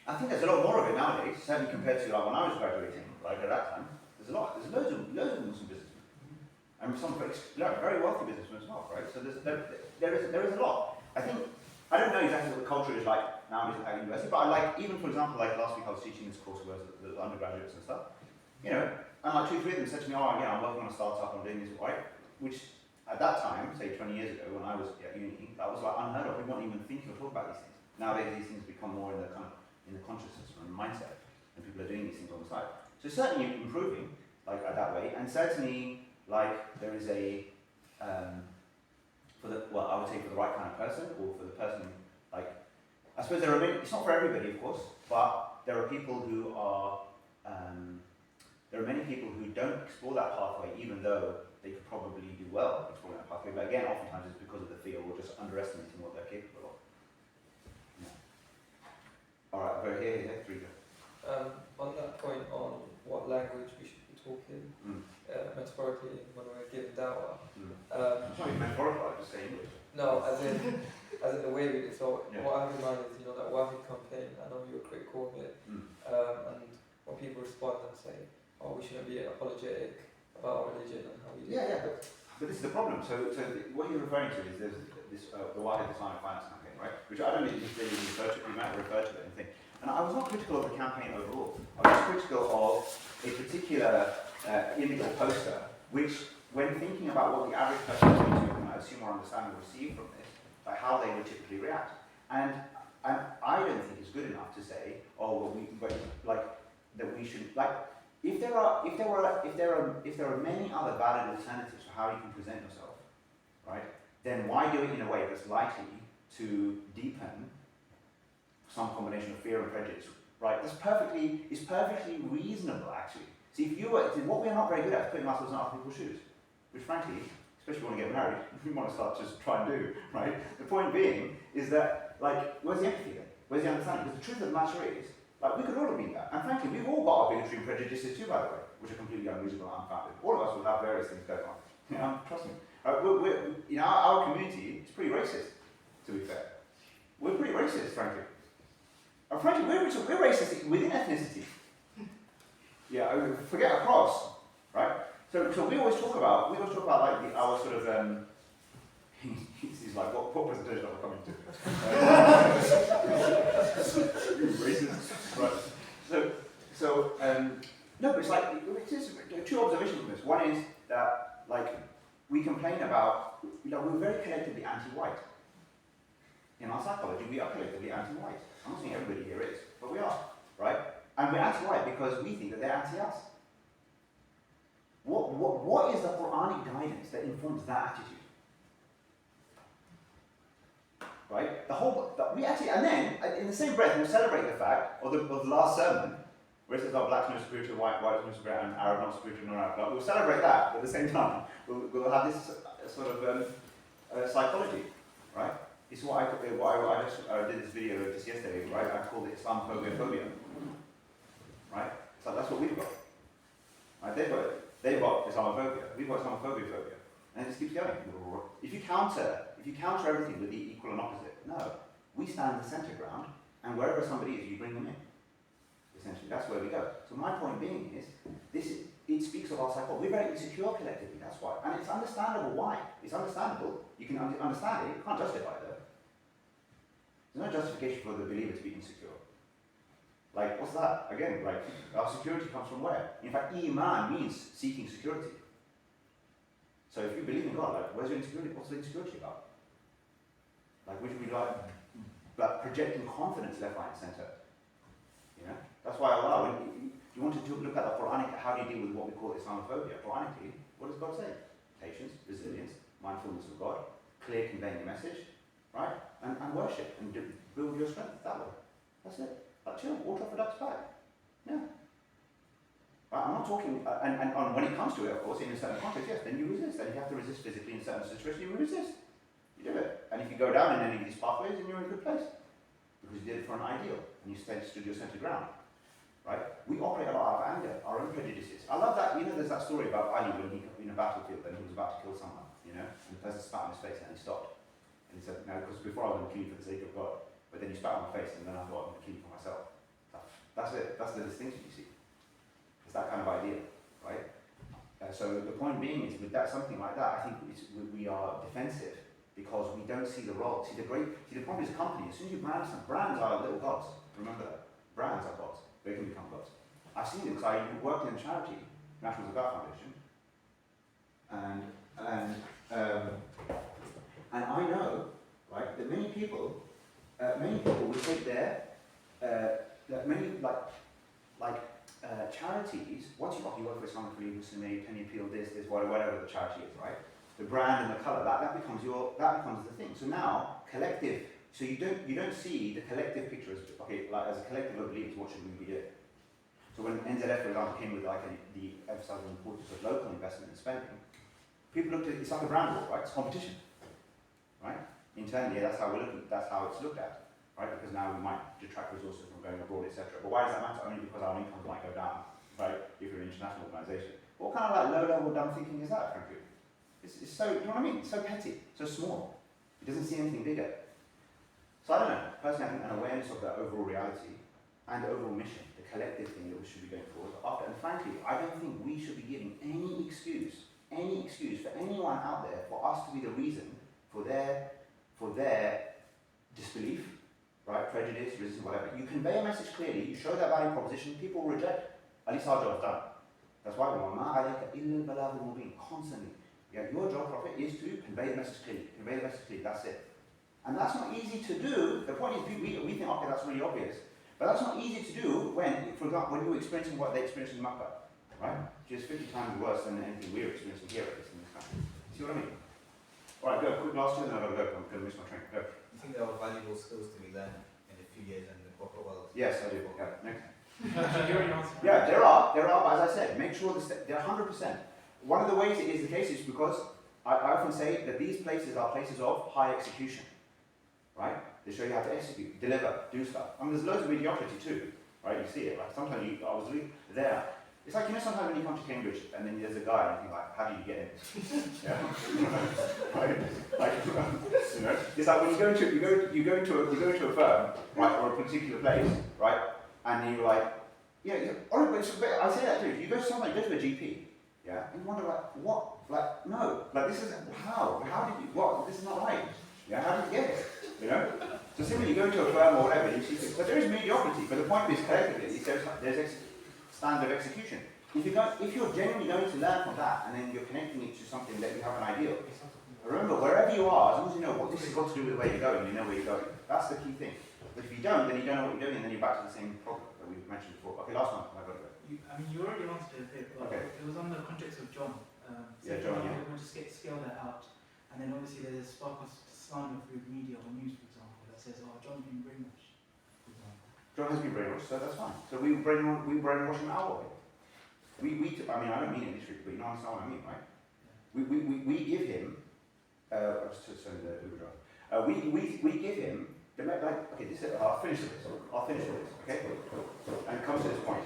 I think there's a lot more of it nowadays, certainly compared to like when I was graduating, like at that time. There's loads of Muslim businessmen. and some very wealthy businessmen as well, right? So there is a lot. I don't know exactly what the culture is like nowadays at university, but I like, even for example, like last week I was teaching this course with the undergraduates and stuff, you know, and like 2 or 3 of them said to me, oh yeah, I'm working on a startup, I'm doing this, right? Which at that time, say 20 years ago when I was at uni, that was like unheard of. We weren't even thinking or talking about these things. Nowadays these things become more in the kind of, in the consciousness and mindset, and people are doing these things on the side. So certainly improving, like that way, and certainly like there is a, well, I would say for the right kind of person, or for the person, like, I suppose there are many, it's not for everybody of course, but there are people who are, there are many people who don't explore that pathway even though they could probably do well exploring that pathway, but again, oftentimes it's because of the fear or just underestimating what they're capable of. Yeah. Alright, go here, 3 go. On that point on what language we should be talking, metaphorically when we're giving dawah. It's not even metaphorical, I just say English. No, as in the way we do. So Yeah. what I have in mind is, that Wahid campaign, I know you were critical of it, and when people respond and say, oh, we shouldn't be apologetic about our religion and how we do it. But this is the problem. So what you're referring to is there's this, the Wahid Islamic Finance campaign, right? Which I don't really refer to, you might refer to it and think. And I was not critical of the campaign overall. I was critical of a particular image or poster, which, when thinking about what the average person is going to, and I assume or understand or receive from this, like how they would typically react. And I don't think it's good enough to say, oh, well, that we should, like, if there are many other valid alternatives for how you can present yourself, right? Then why do it in a way that's likely to deepen some combination of fear and prejudice, right? It's perfectly reasonable, actually. See, what we're not very good at is putting ourselves in other people's shoes, which frankly, especially when we get married, we want to start just try and do, right? The point being is that, like, where's the empathy then? Where's the understanding? Because the truth of the matter is, like, we could all have been that. And frankly, we've all got our bigotry and prejudices too, by the way, which are completely unreasonable and unfounded. All of us will have various things going on. Trust me. Our community is pretty racist, to be fair. We're pretty racist, frankly. And frankly, we're racist within ethnicity. Yeah, forget across, right? So we always talk about like our sort of he's like, what presentation are we coming to? Racist, right? No, but it's like it is 2 observations from this. One is that like we complain about, we're very collectively anti-white. In our psychology, we are collectively anti-white. I'm not saying everybody here is, but we are, right? And we're anti-white because we think that they're anti-us. What is the Quranic guidance that informs that attitude? Right? We actually, and then in the same breath, we'll celebrate the fact of the last sermon, where it says, "Oh, black's no superior to white, white's no superior, and Arab not superior to non-Arab." Like, we'll celebrate that, but at the same time, we'll have this sort of psychology, right? It's what I did this video just yesterday, right? I called it Islamophobia, right? So that's what we've got. Right? They've got Islamophobia. We've got Islamophobia, and it just keeps going. If you counter everything with the equal and opposite, no, we stand the centre ground, and wherever somebody is, you bring them in. Essentially, that's where we go. So my point being is, it speaks of our psychology. We're very insecure collectively. That's why, and it's understandable why. It's understandable. You can understand it. You can't justify it though. There's no justification for the believer to be insecure. Like, what's that? Again, like, our security comes from where? In fact, Iman means seeking security. So if you believe in God, like, where's your insecurity? What's the insecurity about? Like, we should be like projecting confidence left, right, and centre. You know? That's why Allah, when you want to look at the Quranic, how do you deal with what we call Islamophobia? Quranically, what does God say? Patience, resilience, mindfulness of God, clear conveying the message, right? And worship, and build your strength that way. That's it. Like, chill, water off a duck's back. Yeah. Right, I'm not talking, and when it comes to it, of course, in a certain context, yes, then you resist. Then you have to resist physically in certain situations, you resist. You do it. And if you go down in any of these pathways, then you're in a good place. Because you did it for an ideal, and you stood your centre ground. Right? We operate a lot out of anger, our own prejudices. I love that, there's that story about Ali when he in a battlefield and he was about to kill someone, and the person spat on his face and he stopped. And he said, no, because before I was going to kill you for the sake of God, but then you spat on my face and then I thought I'm going to kill you for myself. That's it. That's the distinction you see. It's that kind of idea, right? So the point being is, with that something like that, I think we are defensive because we don't see the role. See the problem is a company. As soon as you brand something, brands are little gods. Remember that. Brands are gods. They can become gods. I've seen it because I worked in a charity, National Zakat Foundation, and I know, right, that many people will take that many charities. Once you work for Islamic Relief, Muslim Aid, Penny Appeal, this, whatever the charity is, right? The brand and the colour, that becomes the thing. So now collective. So you don't see the collective picture as okay, like as a collective of beliefs. What should we be doing? So when NZF, for example, came with the emphasising the importance of local investment and spending, people looked at it's like a brand war, right? It's competition, right? Internally, that's how it's looked at, right? Because now we might detract resources from going abroad, etc. But why does that matter? Only because our incomes might go down, right? If you're an international organisation. What kind of low-level dumb thinking is that, frankly? It's so, you know what I mean? It's so petty, so small. It doesn't see anything bigger. So I don't know. Personally, I think an awareness of the overall reality and the overall mission, the collective thing that we should be going forward after. And frankly, I don't think we should be giving any excuse for anyone out there for us to be the reason for their disbelief, right? Prejudice, resistance, whatever. You convey a message clearly, you show that value proposition, people will reject. At least our job's done. That's why we're constantly. Yeah, your job, Prophet, is to convey the message clearly. That's it. And that's not easy to do. The point is, we think, okay, that's really obvious. But that's not easy to do when, for example, when you're experiencing what they experienced in Makkah, right? Just 50 times worse than anything we're experiencing here, at least in this country. See what I mean? All right, go. Quick last two, then I've got to go. I'm going to miss my train. Go. You think there are valuable skills to be learned in a few years in the corporate world? Yes, I do. Yeah, next. You already answered. Yeah, there are, but as I said, make sure they're 100%. One of the ways it is the case is because I often say that these places are places of high execution, right? They show you how to execute, deliver, do stuff. I mean, there's loads of mediocrity too, right? You see it, right? Sometimes I was there. It's like, sometimes when you come to Cambridge and then there's a guy and you think like, how do you get in? Yeah. Right? Like, it's like when you go into a firm, right, or a particular place, right? And you're like, I say that too. If you go to somewhere, you go to a GP, yeah, and you wonder like, what? Like, no, like this is how did you? What? This is not right. Yeah, how did you get it? So simply you go into a firm or whatever, you see things. But there is mediocrity. But the point is, collectively, there's standard execution. If you're genuinely going to learn from that, and then you're connecting it to something that you have an ideal. Remember, wherever you are, as long as you know what this has got to do with where you're going, you know where you're going. That's the key thing. But if you don't, then you don't know what you're doing, and then you're back to the same problem that we've mentioned before. Okay, last one. I've got to go. You already answered it a bit, but Okay. it was on the context of John. Yeah, John, yeah. We'll just scale that out. And then obviously there's a spark of slander through media or news, for example, that says, oh, John's been brainwashed, for example. John has been brainwashed, so that's fine. So we brainwash him our way. I mean, I don't mean it literally, but you understand what I mean, right? We give him, I was just saying the Uber driver. We give him, okay, I'll finish with this, okay? And it comes to this point.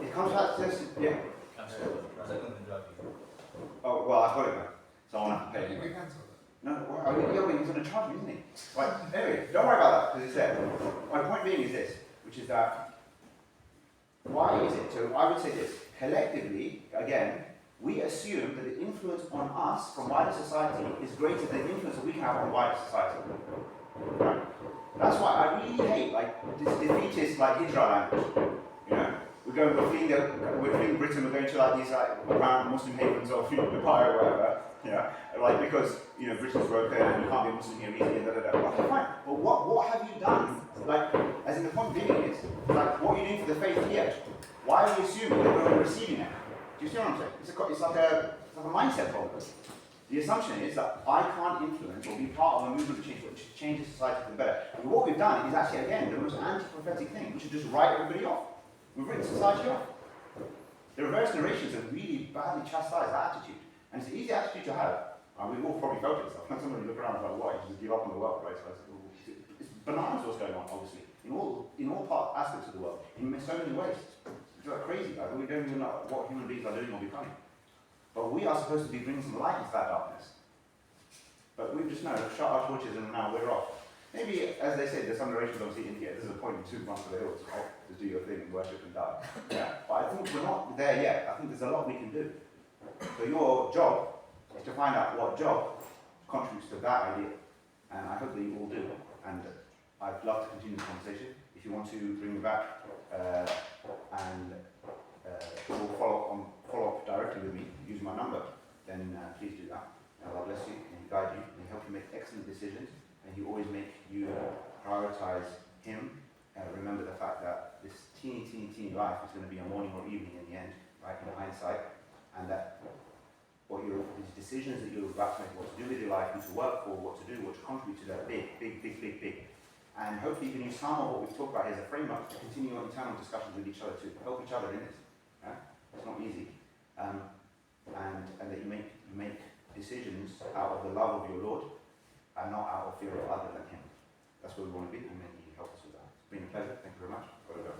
It comes out to this, yeah. Oh, well, I've got it now, so I won't have to pay anyway. No, he's going to charge me, isn't he? Right, anyway, don't worry about that, because it's there. My point being is this, which is that, why is it, so I would say this, collectively, again, we assume that the influence on us from wider society is greater than the influence that we can have on wider society. Right? That's why I really hate, this defeatist, hijra language, We're fleeing Britain, we're going to these around Muslim havens or Dubai or whatever, because Britain's broken and you can't be a Muslim here easily and Okay, fine. But what have you done? As in the point being is, what are you doing for the faith here? Why are we assuming that we're receiving it? Do you see what I'm saying? It's like a mindset problem. The assumption is that I can't influence or be part of a movement which changes society for the better. But what we've done is actually, again, the most anti-prophetic thing, which is just write everybody off. We've written society off. The reverse narrations have really badly chastised that attitude. And it's an easy attitude to have. We've all probably felt it. When somebody look around and like, why? You just give up on the world, right? So it's bananas what's going on, obviously. In all aspects of the world. In so many ways. It's crazy. We don't even know what human beings are doing or becoming. But we are supposed to be bringing some light into that darkness. But we've just shut our torches and now we're off. Maybe, as they say, there's some narrations obviously in here. There's a point in 2 months of the hills, right? To do your thing and worship and die. Yeah. But I think we're not there yet. I think there's a lot we can do. So your job is to find out what job contributes to that idea. And I hope that you all do. And I'd love to continue this conversation. If you want to bring me back and follow up directly with me, use my number, then please do that. And Allah bless you and guide you and help you make excellent decisions. And He always make you prioritize Him. Remember the fact that this teeny life is going to be a morning or evening in the end, right, in hindsight, and that these decisions that you're about to make, what to do with your life, who to work for, what to do, what to contribute to, that big. And hopefully you can use some of what we've talked about here as a framework to continue your internal discussions with each other, to help each other in this. Yeah? It's not easy. And that you make decisions out of the love of your Lord and not out of fear of other than Him. That's where we want to be, and may He help us with that. It's been a pleasure. Thank you very much. Gotta go.